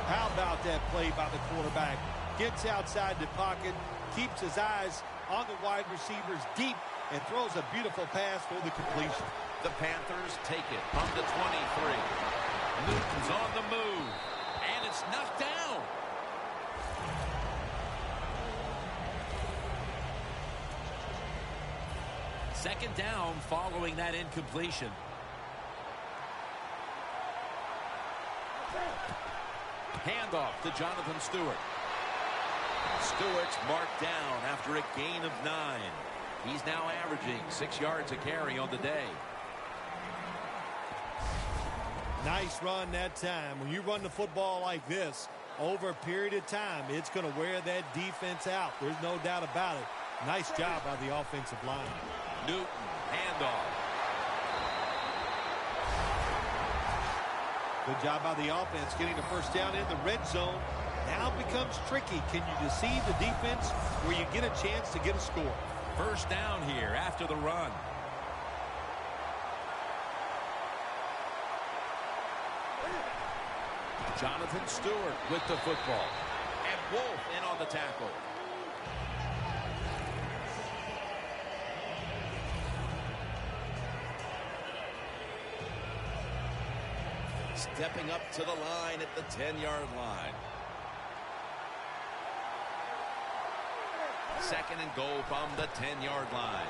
How about that play by the quarterback? Gets outside the pocket, keeps his eyes on the wide receivers deep, and throws a beautiful pass for the completion. The Panthers take it from the 23. Newton's on the move, and it's knocked down. Second down following that incompletion. Handoff to Jonathan Stewart. Stewart's marked down after a gain of 9. He's now averaging 6 yards a carry on the day. Nice run that time. When you run the football like this, over a period of time, it's going to wear that defense out. There's no doubt about it. Nice job by the offensive line. Newton, handoff. Good job by the offense getting the first down in the red zone. Now it becomes tricky. Can you deceive the defense where you get a chance to get a score? First down here after the run. Jonathan Stewart with the football. And Wolf in on the tackle. Stepping up to the line at the 10-yard line. Second and goal from the 10-yard line.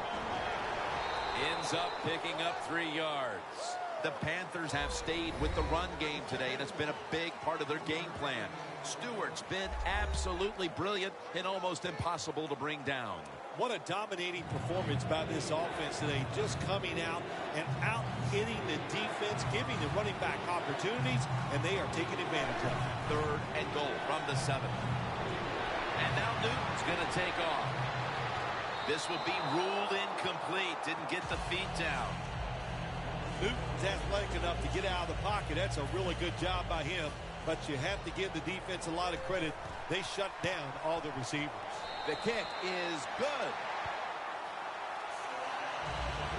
Ends up picking up 3 yards. The Panthers have stayed with the run game today, and it's been a big part of their game plan. Stewart's been absolutely brilliant and almost impossible to bring down. What a dominating performance by this offense today, just coming out and out-hitting the defense, giving the running back opportunities, and they are taking advantage of it. Third and goal from the 7. And now Newton's going to take off. This will be ruled incomplete. Didn't get the feet down. Newton's athletic enough to get out of the pocket. That's a really good job by him, but you have to give the defense a lot of credit. They shut down all the receivers. The kick is good.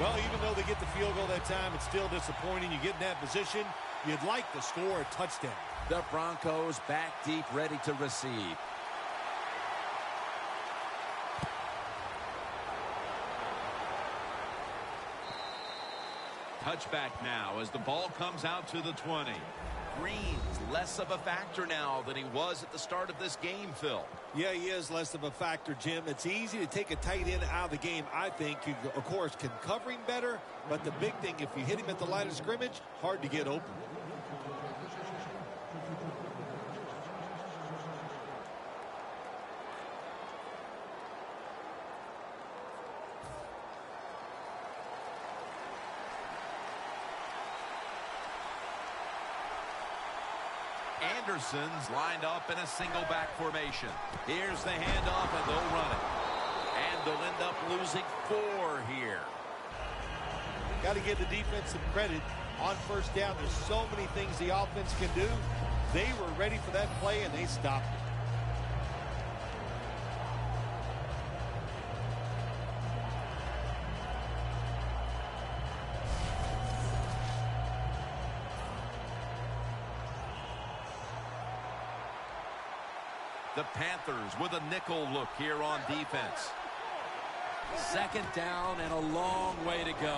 Well, even though they get the field goal that time, it's still disappointing. You get in that position, you'd like to score a touchdown. The Broncos back deep, ready to receive. Touchback now as the ball comes out to the 20. Green's less of a factor now than he was at the start of this game, Phil. Yeah, he is less of a factor, Jim. It's easy to take a tight end out of the game, I think. You, of course, can cover him better, but the big thing, if you hit him at the line of scrimmage, hard to get open. Anderson's lined up in a single back formation. Here's the handoff, and they'll run it. And they'll end up losing 4 here. Got to give the defense some credit on first down. There's so many things the offense can do. They were ready for that play, and they stopped it. The Panthers with a nickel look here on defense. Second down and a long way to go.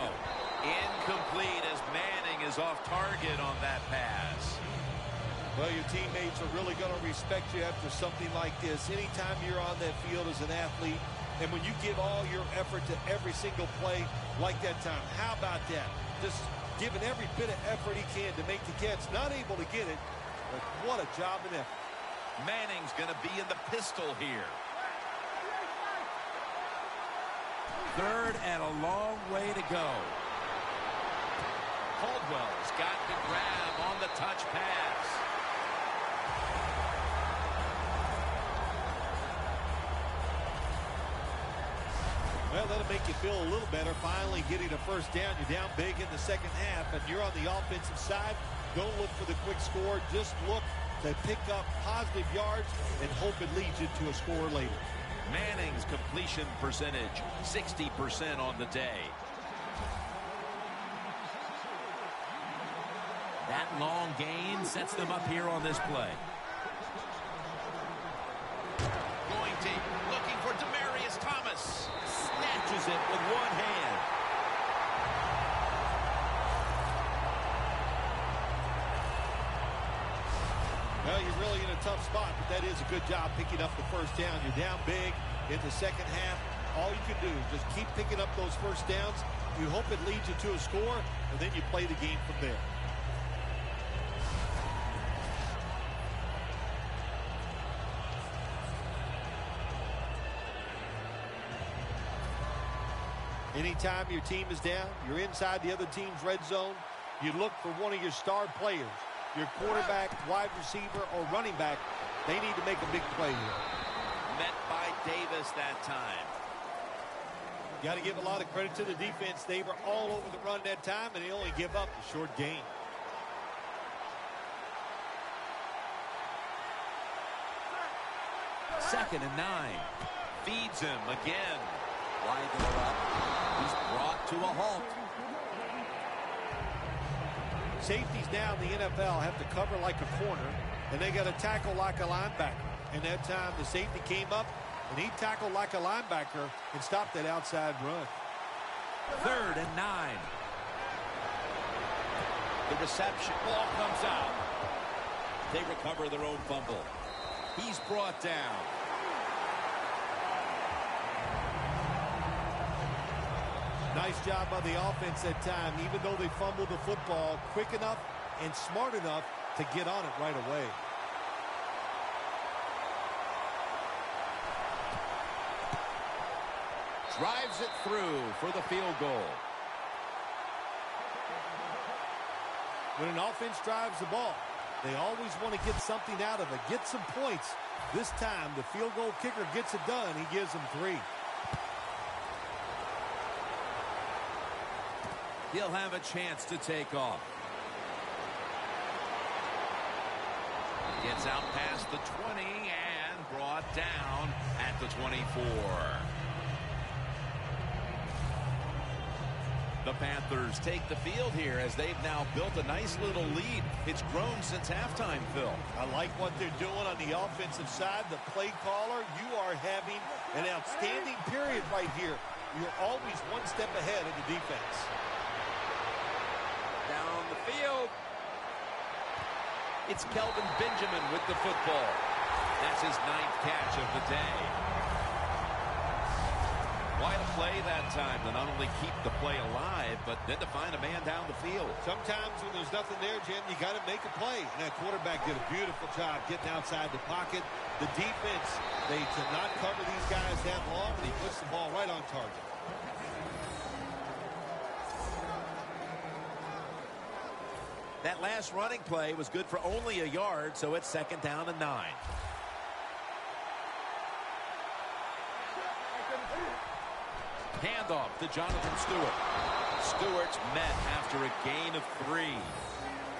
Incomplete as Manning is off target on that pass. Well, your teammates are really going to respect you after something like this. Anytime you're on that field as an athlete, and when you give all your effort to every single play like that time, how about that? Just giving every bit of effort he can to make the catch. Not able to get it, but what a job and effort. Manning's going to be in the pistol here. Third and a long way to go. Caldwell's got the grab on the touch pass. Well, that'll make you feel a little better. Finally getting a first down. You're down big in the second half, and you're on the offensive side. Don't look for the quick score. Just look to pick up positive yards and hope it leads you to a score later. Manning's completion percentage, 60% on the day. That long gain sets them up here on this play. Going deep, looking for Demaryius Thomas. Snatches it with one hand. Well, you're really in a tough spot, but that is a good job picking up the first down. You're down big in the second half. All you can do is just keep picking up those first downs. You hope it leads you to a score, and then you play the game from there. Anytime your team is down, you're inside the other team's red zone, you look for one of your star players. Your quarterback, wide receiver, or running back, they need to make a big play here. Met by Davis that time. Got to give a lot of credit to the defense. They were all over the run that time, and they only give up a short gain. Second and 9. Feeds him again. Wide up. He's brought to a halt. Safeties now in the NFL have to cover like a corner, and they got to tackle like a linebacker. And that time the safety came up, and he tackled like a linebacker and stopped that outside run. Third and 9. The reception. Ball comes out. They recover their own fumble. He's brought down. Nice job by the offense that time, even though they fumbled the football, quick enough and smart enough to get on it right away. Drives it through for the field goal. When an offense drives the ball, they always want to get something out of it, get some points. This time, the field goal kicker gets it done. He gives them 3. He'll have a chance to take off. Gets out past the 20 and brought down at the 24. The Panthers take the field here as they've now built a nice little lead. It's grown since halftime, Phil. I like what they're doing on the offensive side. The play caller, you are having an outstanding period right here. You're always one step ahead of the defense. Down the field. It's Kelvin Benjamin with the football. That's his 9th catch of the day. Quite a play that time to not only keep the play alive, but then to find a man down the field. Sometimes when there's nothing there, Jim, you got to make a play. And that quarterback did a beautiful job getting outside the pocket. The defense, they cannot cover these guys that long, and he puts the ball right on target. That last running play was good for only a yard, so it's 2nd down and 9. Handoff to Jonathan Stewart. Stewart's met after a gain of 3.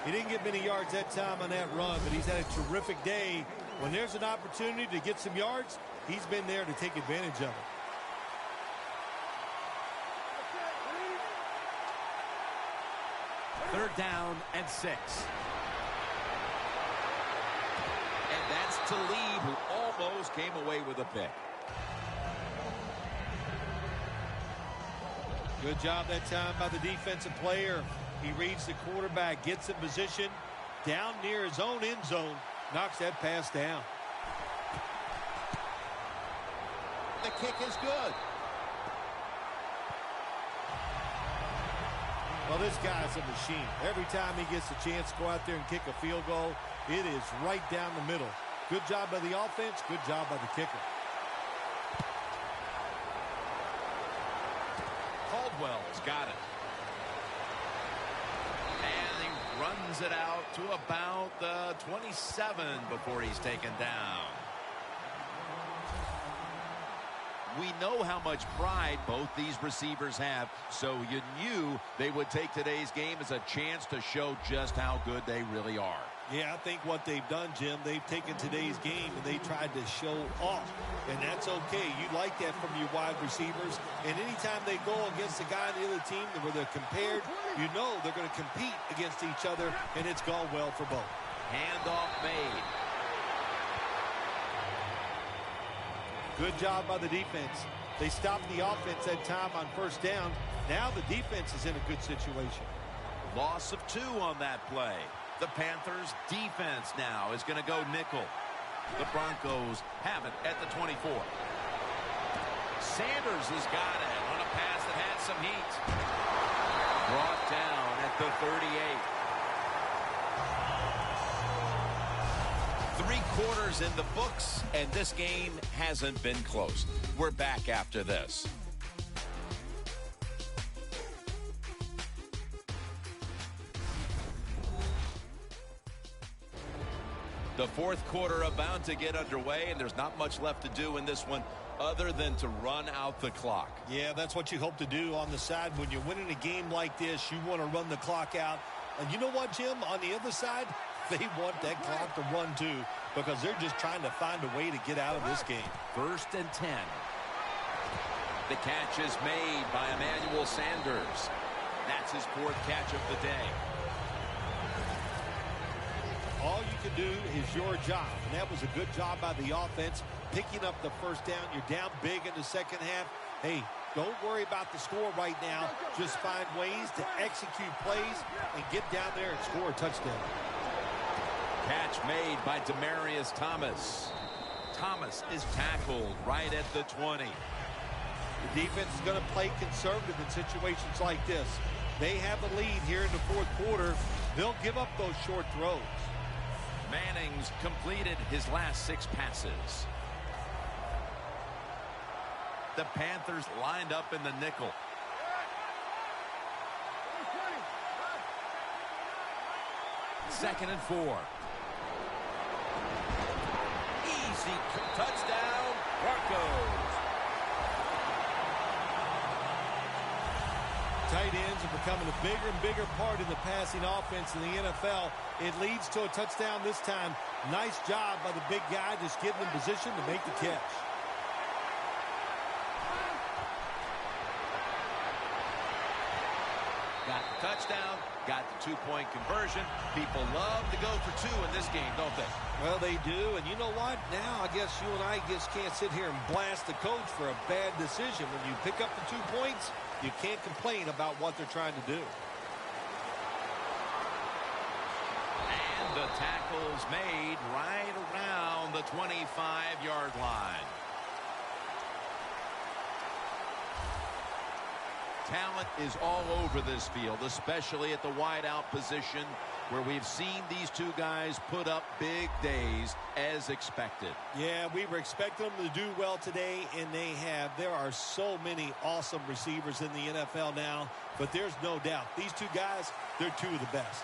He didn't get many yards that time on that run, but he's had a terrific day. When there's an opportunity to get some yards, he's been there to take advantage of it. Third down and 6. And that's Talib, who almost came away with a pick. Good job that time by the defensive player. He reads the quarterback, gets in position, down near his own end zone, knocks that pass down. The kick is good. Well, this guy's a machine. Every time he gets a chance to go out there and kick a field goal, it is right down the middle. Good job by the offense, good job by the kicker. Caldwell's got it. And he runs it out to about the 27 before he's taken down. We know how much pride both these receivers have, so you knew they would take today's game as a chance to show just how good they really are. Yeah, I think what they've done, Jim, they've taken today's game and they tried to show off. And that's okay. You like that from your wide receivers. And anytime they go against the guy on the other team where they're compared, you know they're going to compete against each other, and it's gone well for both. Handoff made. Good job by the defense. They stopped the offense that time on first down. Now the defense is in a good situation. Loss of 2 on that play. The Panthers defense now is going to go nickel. The Broncos have it at the 24. Sanders has got it on a pass that had some heat. Brought down at the 38. 3 quarters in the books, and this game hasn't been close. We're back after this. The fourth quarter about to get underway, and there's not much left to do in this one other than to run out the clock. Yeah, that's what you hope to do on the side. When you're winning a game like this, you want to run the clock out. And you know what, Jim? On the other side, they want that clock to run too, because they're just trying to find a way to get out of this game. 1st and 10. The catch is made by Emmanuel Sanders. That's his 4th catch of the day. All you can do is your job, and that was a good job by the offense, picking up the first down. You're down big in the second half. Hey, don't worry about the score right now. Just find ways to execute plays and get down there and score a touchdown. Catch made by Demaryius Thomas. Thomas is tackled right at the 20. The defense is going to play conservative in situations like this. They have the lead here in the 4th quarter. They'll give up those short throws. Manning's completed his last 6 passes. The Panthers lined up in the nickel. Second and 4. Easy touchdown, Broncos. Tight ends are becoming a bigger and bigger part of the passing offense in the NFL. It leads to a touchdown this time. Nice job by the big guy, just getting in position to make the catch. Got the touchdown, got the 2-point conversion. People love to go for 2 in this game, don't they? Well, they do, and you know what? Now I guess you and I just can't sit here and blast the coach for a bad decision. When you pick up the 2 points, you can't complain about what they're trying to do. And the tackle's made right around the 25-yard line. Talent is all over this field, especially at the wideout position, where we've seen these 2 guys put up big days as expected. Yeah, we were expecting them to do well today, and they have. There are so many awesome receivers in the NFL now, but there's no doubt. These 2 guys, they're 2 of the best.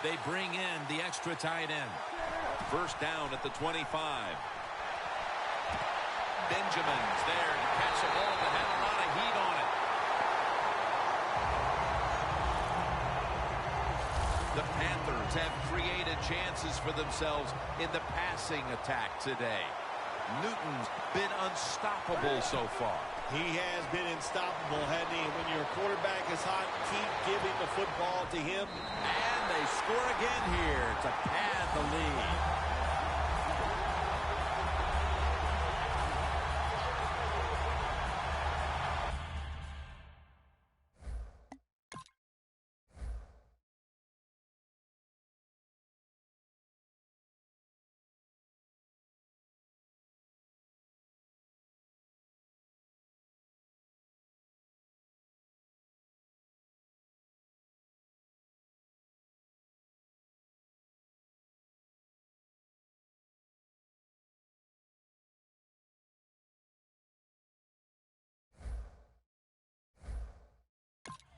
They bring in the extra tight end. First down at the 25. Benjamin's there to catch the ball that had a lot of heat on it. The Panthers have created chances for themselves in the passing attack today. Newton's been unstoppable so far. He has been unstoppable, hasn't he? When your quarterback is hot, keep giving the football to him. And they score again here to pad the lead.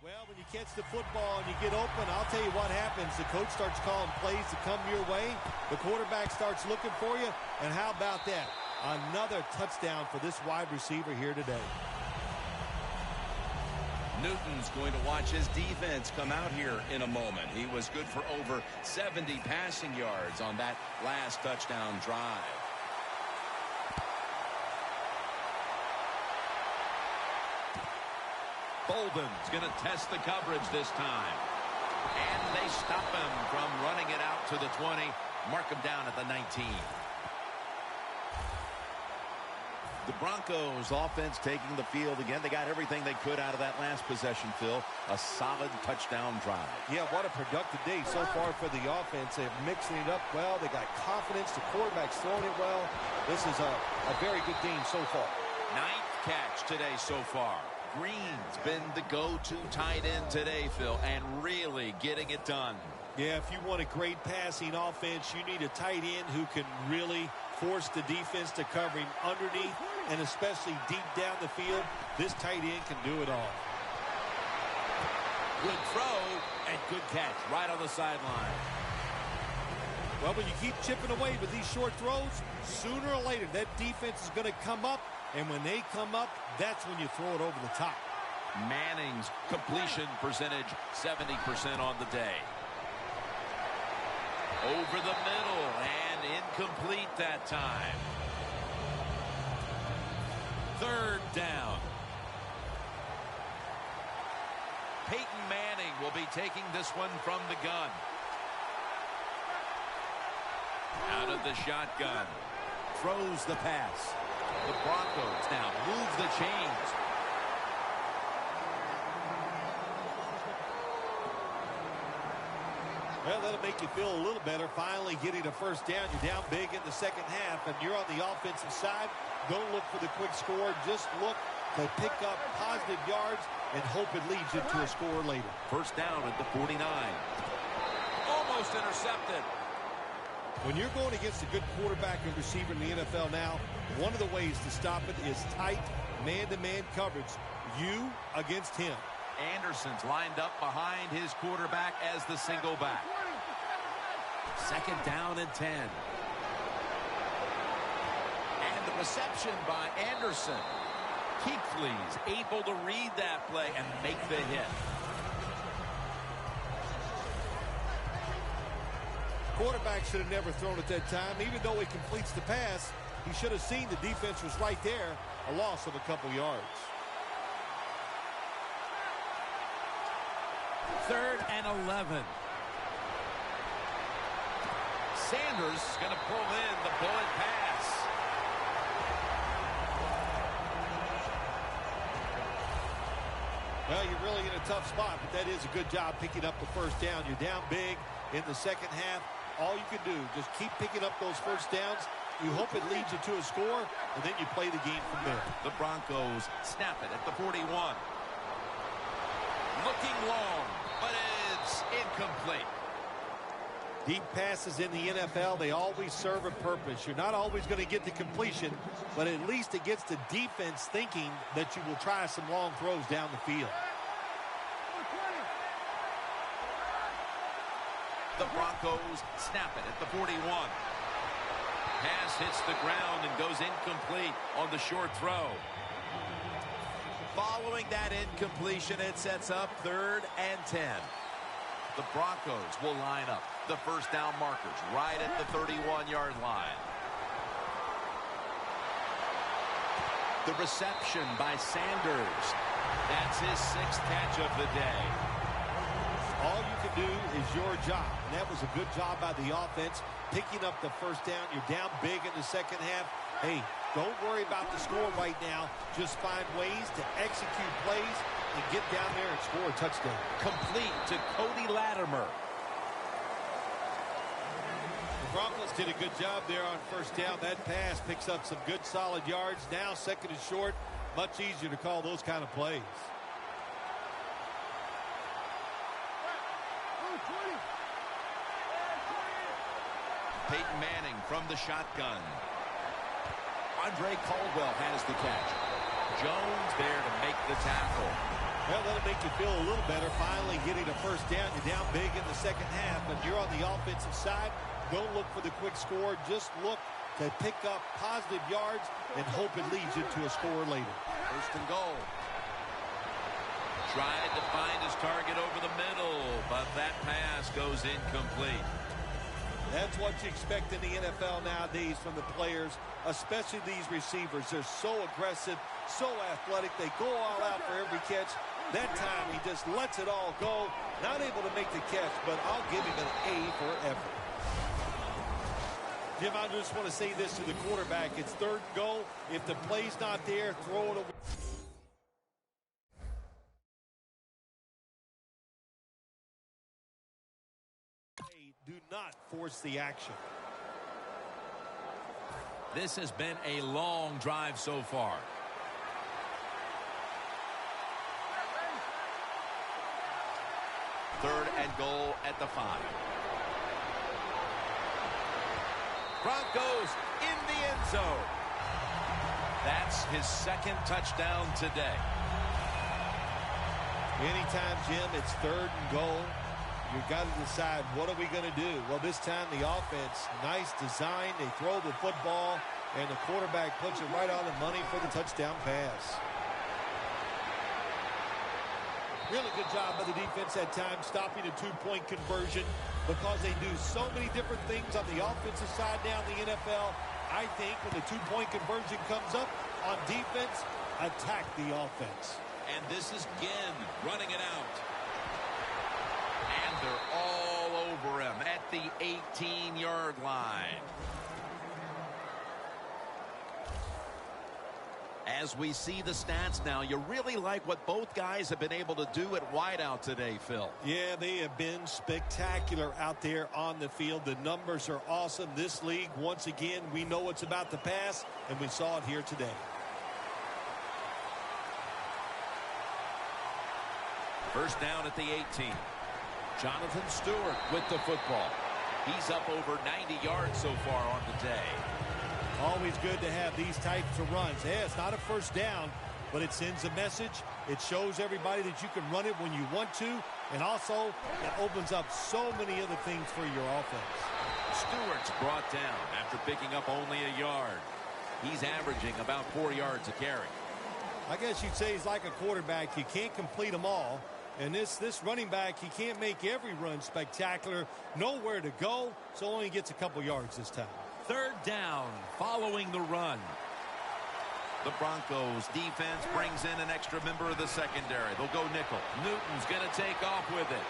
Well, when you catch the football and you get open, I'll tell you what happens. The coach starts calling plays to come your way. The quarterback starts looking for you. And how about that? Another touchdown for this wide receiver here today. Newton's going to watch his defense come out here in a moment. He was good for over 70 passing yards on that last touchdown drive. Bolden's going to test the coverage this time. And they stop him from running it out to the 20. Mark him down at the 19. The Broncos offense taking the field again. They got everything they could out of that last possession, Phil. A solid touchdown drive. Yeah, what a productive day so far for the offense. They're mixing it up well. They got confidence. The quarterback's throwing it well. This is a very good game so far. 9th catch today so far. Green's been the go-to tight end today, Phil, and really getting it done. Yeah, if you want a great passing offense, you need a tight end who can really force the defense to cover him underneath and especially deep down the field. This tight end can do it all. Good throw and good catch right on the sideline. Well, when you keep chipping away with these short throws, sooner or later that defense is going to come up, and when they come up, that's when you throw it over the top. Manning's completion percentage 70% on the day. Over the middle and incomplete that time. Third down. Peyton Manning will be taking this one from the gun. Out of the shotgun. Throws the pass. The Broncos now move the chains. Well, that'll make you feel a little better. Finally getting a first down. You're down big in the second half, and you're on the offensive side. Don't look for the quick score. Just look to pick up positive yards and hope it leads you to a score later. First down at the 49. Almost intercepted. When you're going against a good quarterback and receiver in the NFL now, one of the ways to stop it is tight man-to-man coverage. You against him. Anderson's lined up behind his quarterback as the single back. Second down and 10. And the reception by Anderson. Kuechly's able to read that play and make the hit. Quarterback should have never thrown at that time. Even though he completes the pass, he should have seen the defense was right there. A loss of a couple yards. Third and 11. Sanders is going to pull in the bullet pass. Well, you're really in a tough spot, but that is a good job picking up the first down. You're down big in the second half. All you can do, just keep picking up those first downs. You hope it leads you to a score, and then you play the game from there. The Broncos snap it at the 41. Looking long, but it's incomplete. Deep passes in the NFL, they always serve a purpose. You're not always going to get the completion, but at least it gets the defense thinking that you will try some long throws down the field. The Broncos snap it at the 41. Pass hits the ground and goes incomplete on the short throw. Following that incompletion, it sets up third and 10. The Broncos will line up the first down markers right at the 31-yard line. The reception by Sanders. That's his sixth catch of the day. All you can do is your job, and that was a good job by the offense, picking up the first down. You're down big in the second half. Hey, don't worry about the score right now. Just find ways to execute plays and get down there and score a touchdown. Complete to Cody Latimer. The Broncos did a good job there on first down. That pass picks up some good solid yards. Now second and short, much easier to call those kind of plays. Peyton Manning from the shotgun. Andre Caldwell has the catch. Jones there to make the tackle. Well, that'll make you feel a little better. Finally getting a first down. You're down big in the second half, but you're on the offensive side. Don't look for the quick score. Just look to pick up positive yards and hope it leads you to a score later. First and goal. Tried to find his target over the middle, but that pass goes incomplete. That's what you expect in the NFL nowadays from the players, especially these receivers. They're so aggressive, so athletic. They go all out for every catch. That time he just lets it all go. Not able to make the catch, but I'll give him an A for effort. Jim, I just want to say this to the quarterback. It's third and goal. If the play's not there, throw it away. Do not force the action. This has been a long drive so far. Third and goal at the 5. Broncos in the end zone. That's his second touchdown today. Anytime, Jim, it's third and goal. you've got to decide, what are we going to do? Well, this time the offense, nice design. They throw the football, and the quarterback puts it right on the money for the touchdown pass. Really good job by the defense at times stopping a two-point conversion, because they do so many different things on the offensive side now in the NFL. I think when the two-point conversion comes up on defense, attack the offense. And this is Ginn running it out. And they're all over him at the 18-yard line. As we see the stats now, you really like what both guys have been able to do at wideout today, Phil. Yeah, they have been spectacular out there on the field. The numbers are awesome. This league, once again, we know it's about the pass, and we saw it here today. First down at the 18. Jonathan Stewart with the football. He's up over 90 yards so far on the day. Always good to have these types of runs. Yeah, it's not a first down, but it sends a message. It shows everybody that you can run it when you want to, and also it opens up so many other things for your offense. Stewart's brought down after picking up only a yard. He's averaging about 4 yards a carry. I guess you'd say he's like a quarterback. You can't complete them all. And this running back, he can't make every run spectacular. Nowhere to go, so only gets a couple yards this time. Third down following the run. The Broncos defense brings in an extra member of the secondary. They'll go nickel. Newton's going to take off with it.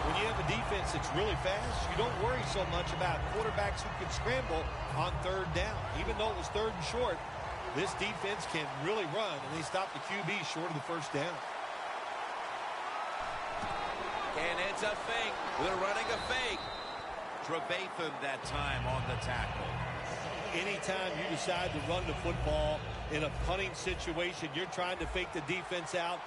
When you have a defense that's really fast, you don't worry so much about quarterbacks who can scramble on third down. Even though it was third and short, this defense can really run, and they stop the QB short of the first down. And it's a fake. They're running a fake. Trevathan that time on the tackle. Anytime you decide to run the football in a punting situation, you're trying to fake the defense out,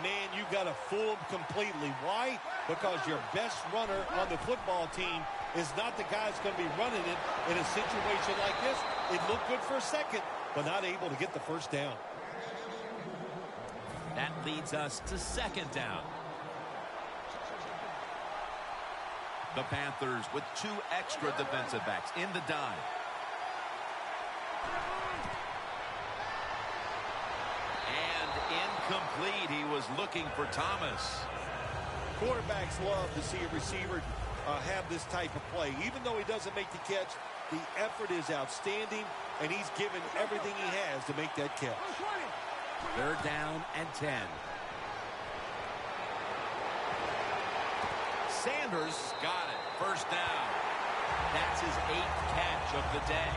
man, you got to fool them completely. Why? Because your best runner on the football team is not the guy that's going to be running it in a situation like this. It looked good for a second, but not able to get the first down. That leads us to second down. The Panthers with 2 extra defensive backs in the dive. And incomplete. He was looking for Thomas. Quarterbacks love to see a receiver have this type of play. Even though he doesn't make the catch, the effort is outstanding, and he's given everything he has to make that catch. Third down and 10. Sanders got it. First down. That's his 8th catch of the day.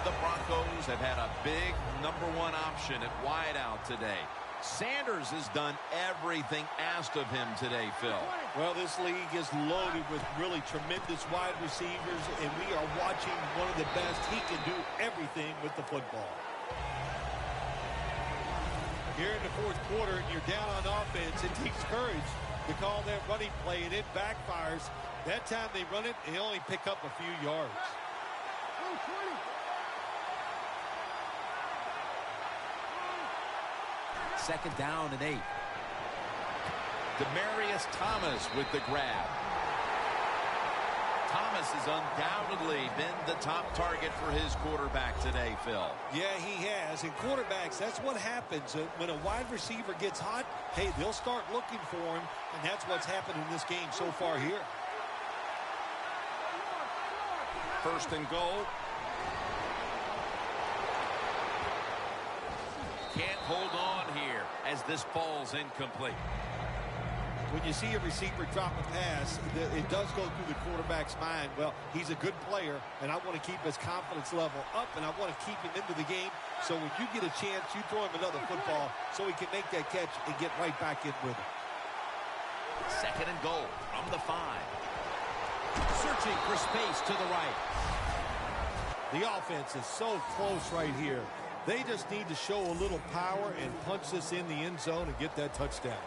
The Broncos have had a big #1 option at wideout today. Sanders has done everything asked of him today, Phil. Well, this league is loaded with really tremendous wide receivers, and we are watching one of the best. He can do everything with the football. Here in the fourth quarter, and you're down on offense, it takes courage to call that running play, and it backfires. That time they run it, and they only pick up a few yards. Second down and 8. Demaryius Thomas with the grab. Thomas has undoubtedly been the top target for his quarterback today, Phil. Yeah, he has. And quarterbacks, that's what happens. When a wide receiver gets hot, hey, they'll start looking for him, and that's what's happened in this game so far here. First and goal. Can't hold on here as this falls incomplete. When you see a receiver drop a pass, it does go through the quarterback's mind. Well, he's a good player, and I want to keep his confidence level up, and I want to keep him into the game. So when you get a chance, you throw him another football so he can make that catch and get right back in with it. Second and goal from the 5. Searching for space to the right. The offense is so close right here. They just need to show a little power and punch this in the end zone and get that touchdown.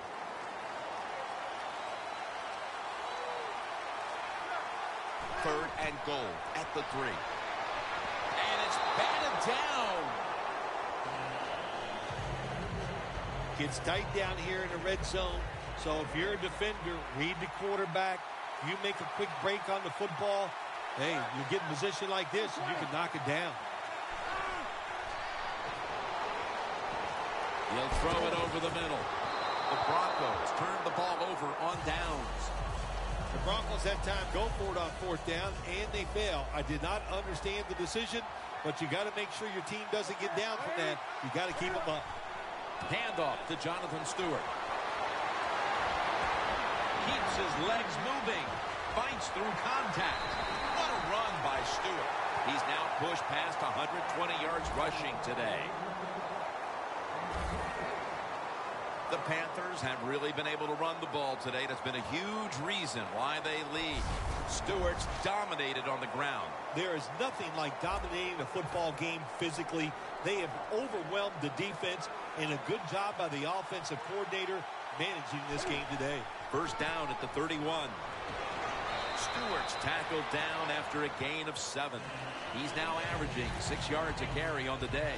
Third and goal at the 3. And it's batted down. Gets tight down here in the red zone. So if you're a defender, read the quarterback. You make a quick break on the football. Hey, you get in a position like this and you can knock it down. He'll throw it over the middle. The Broncos turn the ball over on downs. The Broncos had time go for it on 4th down, and they fail. I did not understand the decision, but you got to make sure your team doesn't get down from that. You got to keep them up. Handoff to Jonathan Stewart. Keeps his legs moving. Fights through contact. What a run by Stewart. He's now pushed past 120 yards rushing today. The Panthers have really been able to run the ball today. That's been a huge reason why they lead. Stewart's dominated on the ground. There is nothing like dominating a football game physically. They have overwhelmed the defense, and a good job by the offensive coordinator managing this game today. First down at the 31. Stewart's tackled down after a gain of 7. He's now averaging 6 yards a carry on the day.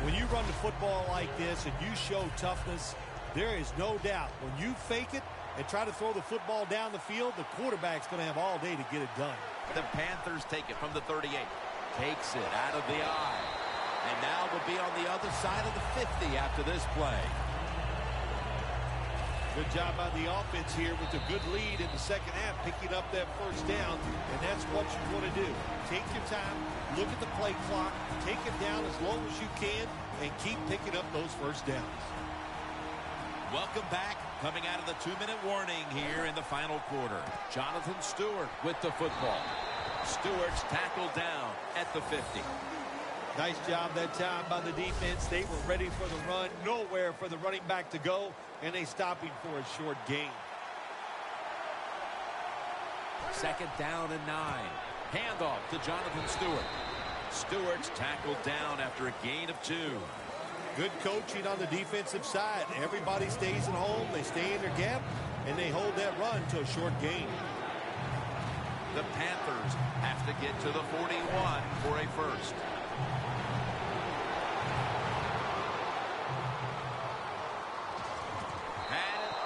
When you run the football like this and you show toughness, there is no doubt when you fake it and try to throw the football down the field, the quarterback's going to have all day to get it done. The Panthers take it from the 38. Takes it out of the eye. And now will be on the other side of the 50 after this play. Good job by the offense here with a good lead in the second half, picking up that first down, and that's what you want to do. Take your time, look at the play clock, take it down as long as you can, and keep picking up those first downs. Welcome back. Coming out of the 2-minute warning here in the final quarter. Jonathan Stewart with the football. Stewart's tackled down at the 50. Nice job that time by the defense. They were ready for the run, nowhere for the running back to go, and they stopping for a short gain. 2nd down and 9. Handoff to Jonathan Stewart. Stewart's tackled down after a gain of 2. Good coaching on the defensive side. Everybody stays at home. They stay in their gap, and they hold that run to a short gain. The Panthers have to get to the 41 for a first.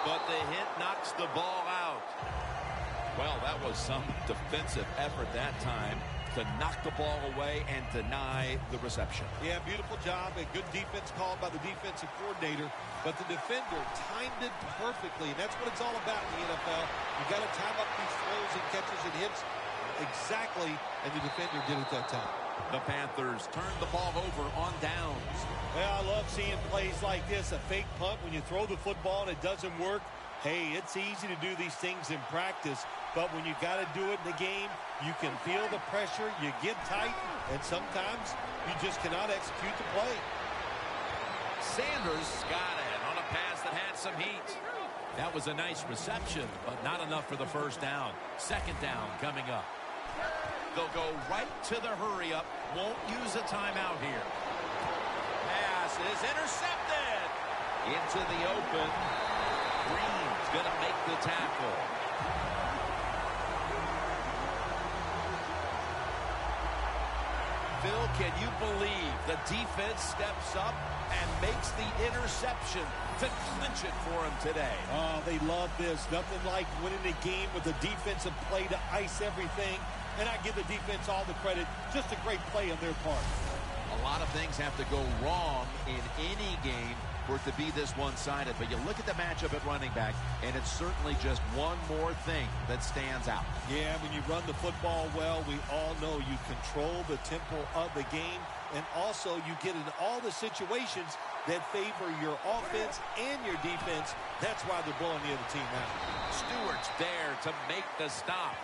But the hit knocks the ball out. Well, that was some defensive effort that time to knock the ball away and deny the reception. Yeah, beautiful job. A good defense called by the defensive coordinator. But the defender timed it perfectly. And that's what it's all about in the NFL. You got to time up these throws and catches and hits exactly, and the defender did it that time. The Panthers turn the ball over on downs. Well, I love seeing plays like this. A fake punt when you throw the football and it doesn't work. Hey, it's easy to do these things in practice, but when you got to do it in the game, you can feel the pressure, you get tight, and sometimes you just cannot execute the play. Sanders got it on a pass that had some heat. That was a nice reception, but not enough for the first down. 2nd down coming up. They'll go right to the hurry-up. Won't use a timeout here. Pass is intercepted. Into the open. Green's going to make the tackle. Phil, can you believe the defense steps up and makes the interception to clinch it for him today? Oh, they love this. Nothing like winning the game with a defensive play to ice everything. And I give the defense all the credit. Just a great play on their part. A lot of things have to go wrong in any game for it to be this one-sided. But you look at the matchup at running back, and it's certainly just one more thing that stands out. Yeah, when you run the football well, we all know you control the tempo of the game, and also you get in all the situations that favor your offense and your defense. That's why they're blowing the other team out. Stewart's there to make the stop.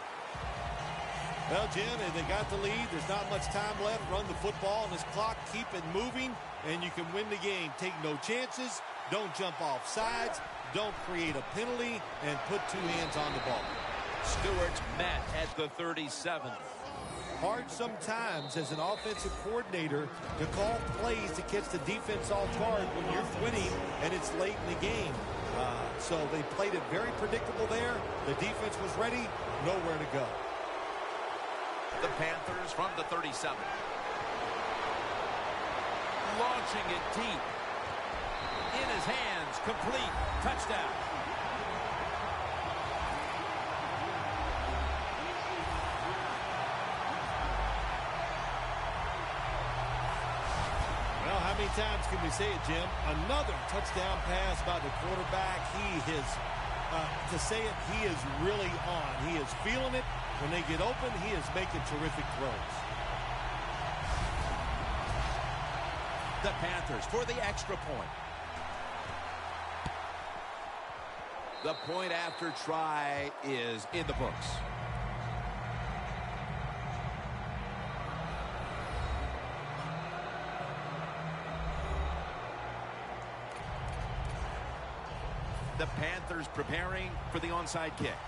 Well, Jim, and they got the lead. There's not much time left. Run the football on this clock. Keep it moving, and you can win the game. Take no chances. Don't jump off sides. Don't create a penalty, and put 2 hands on the ball. Stewart's met at the 37. Hard sometimes as an offensive coordinator to call plays to catch the defense off guard when you're winning and it's late in the game. So they played it very predictable there. The defense was ready. Nowhere to go. The Panthers from the 37. launching it deep. In his hands, complete, touchdown. Well, how many times can we say it, Jim? Another touchdown pass by the quarterback. He is, to say it, he is really on. He is feeling it. When they get open, he is making terrific throws. The Panthers for the extra point. The point after try is in the books. The Panthers preparing for the onside kick.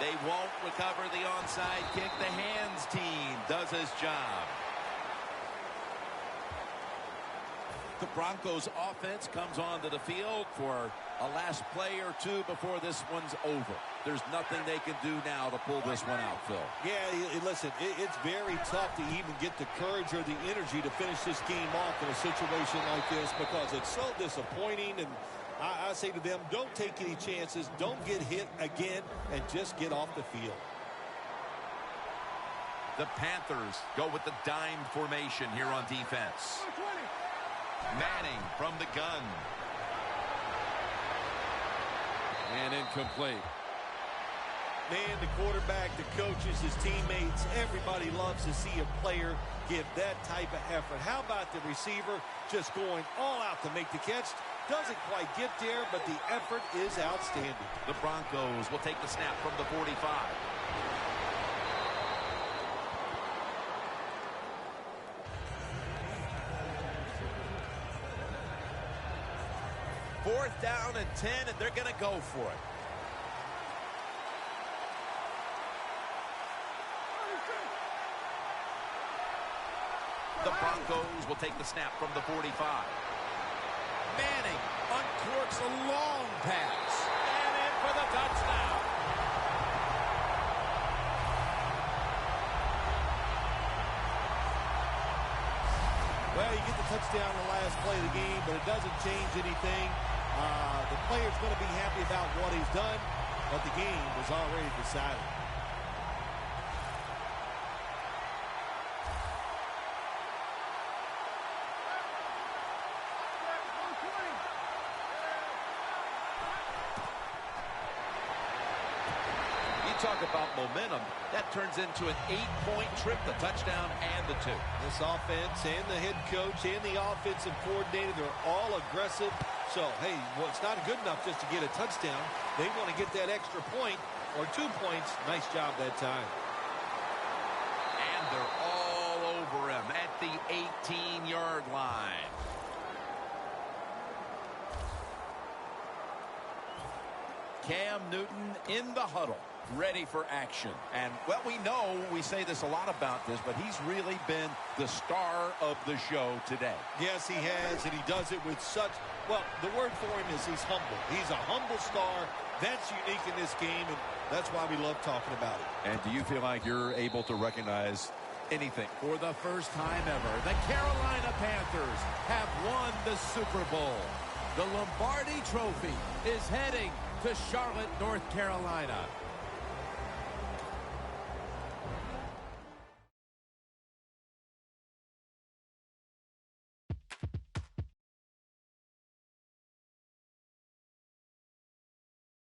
They won't recover the onside kick. The hands team does his job. The Broncos offense comes onto the field for a last play or two before this one's over. There's nothing they can do now to pull this one out, Phil. Yeah, listen, it's very tough to even get the courage or the energy to finish this game off in a situation like this because it's so disappointing. And I say to them, don't take any chances. Don't get hit again and just get off the field. The Panthers go with the dime formation here on defense. Manning from the gun. And incomplete. Man, the quarterback, the coaches, his teammates, everybody loves to see a player give that type of effort. How about the receiver just going all out to make the catch? Doesn't quite get there, but the effort is outstanding. The Broncos will take the snap from the 45. Fourth down and 10, and they're going to go for it. The Broncos will take the snap from the 45. Manning uncorks a long pass. And in for the touchdown. Well, you get the touchdown on the last play of the game, but it doesn't change anything. The player's going to be happy about what he's done, but the game was already decided. Talk about momentum. That turns into an 8-point trip, the touchdown and the 2. This offense and the head coach and the offensive coordinator, they're all aggressive. So, hey, well, it's not good enough just to get a touchdown. They want to get that extra point or 2 points. Nice job that time. And they're all over him at the 18-yard line. Cam Newton in the huddle, ready for action. And, well, we say this a lot about this, but he's really been the star of the show today. Yes, he has, and he does it with such, well, the word for him is he's humble. He's a humble star. That's unique in this game, and that's why we love talking about it. And do you feel like you're able to recognize anything? For the first time ever, the Carolina Panthers have won the Super Bowl. The Lombardi Trophy is heading to Charlotte, North Carolina.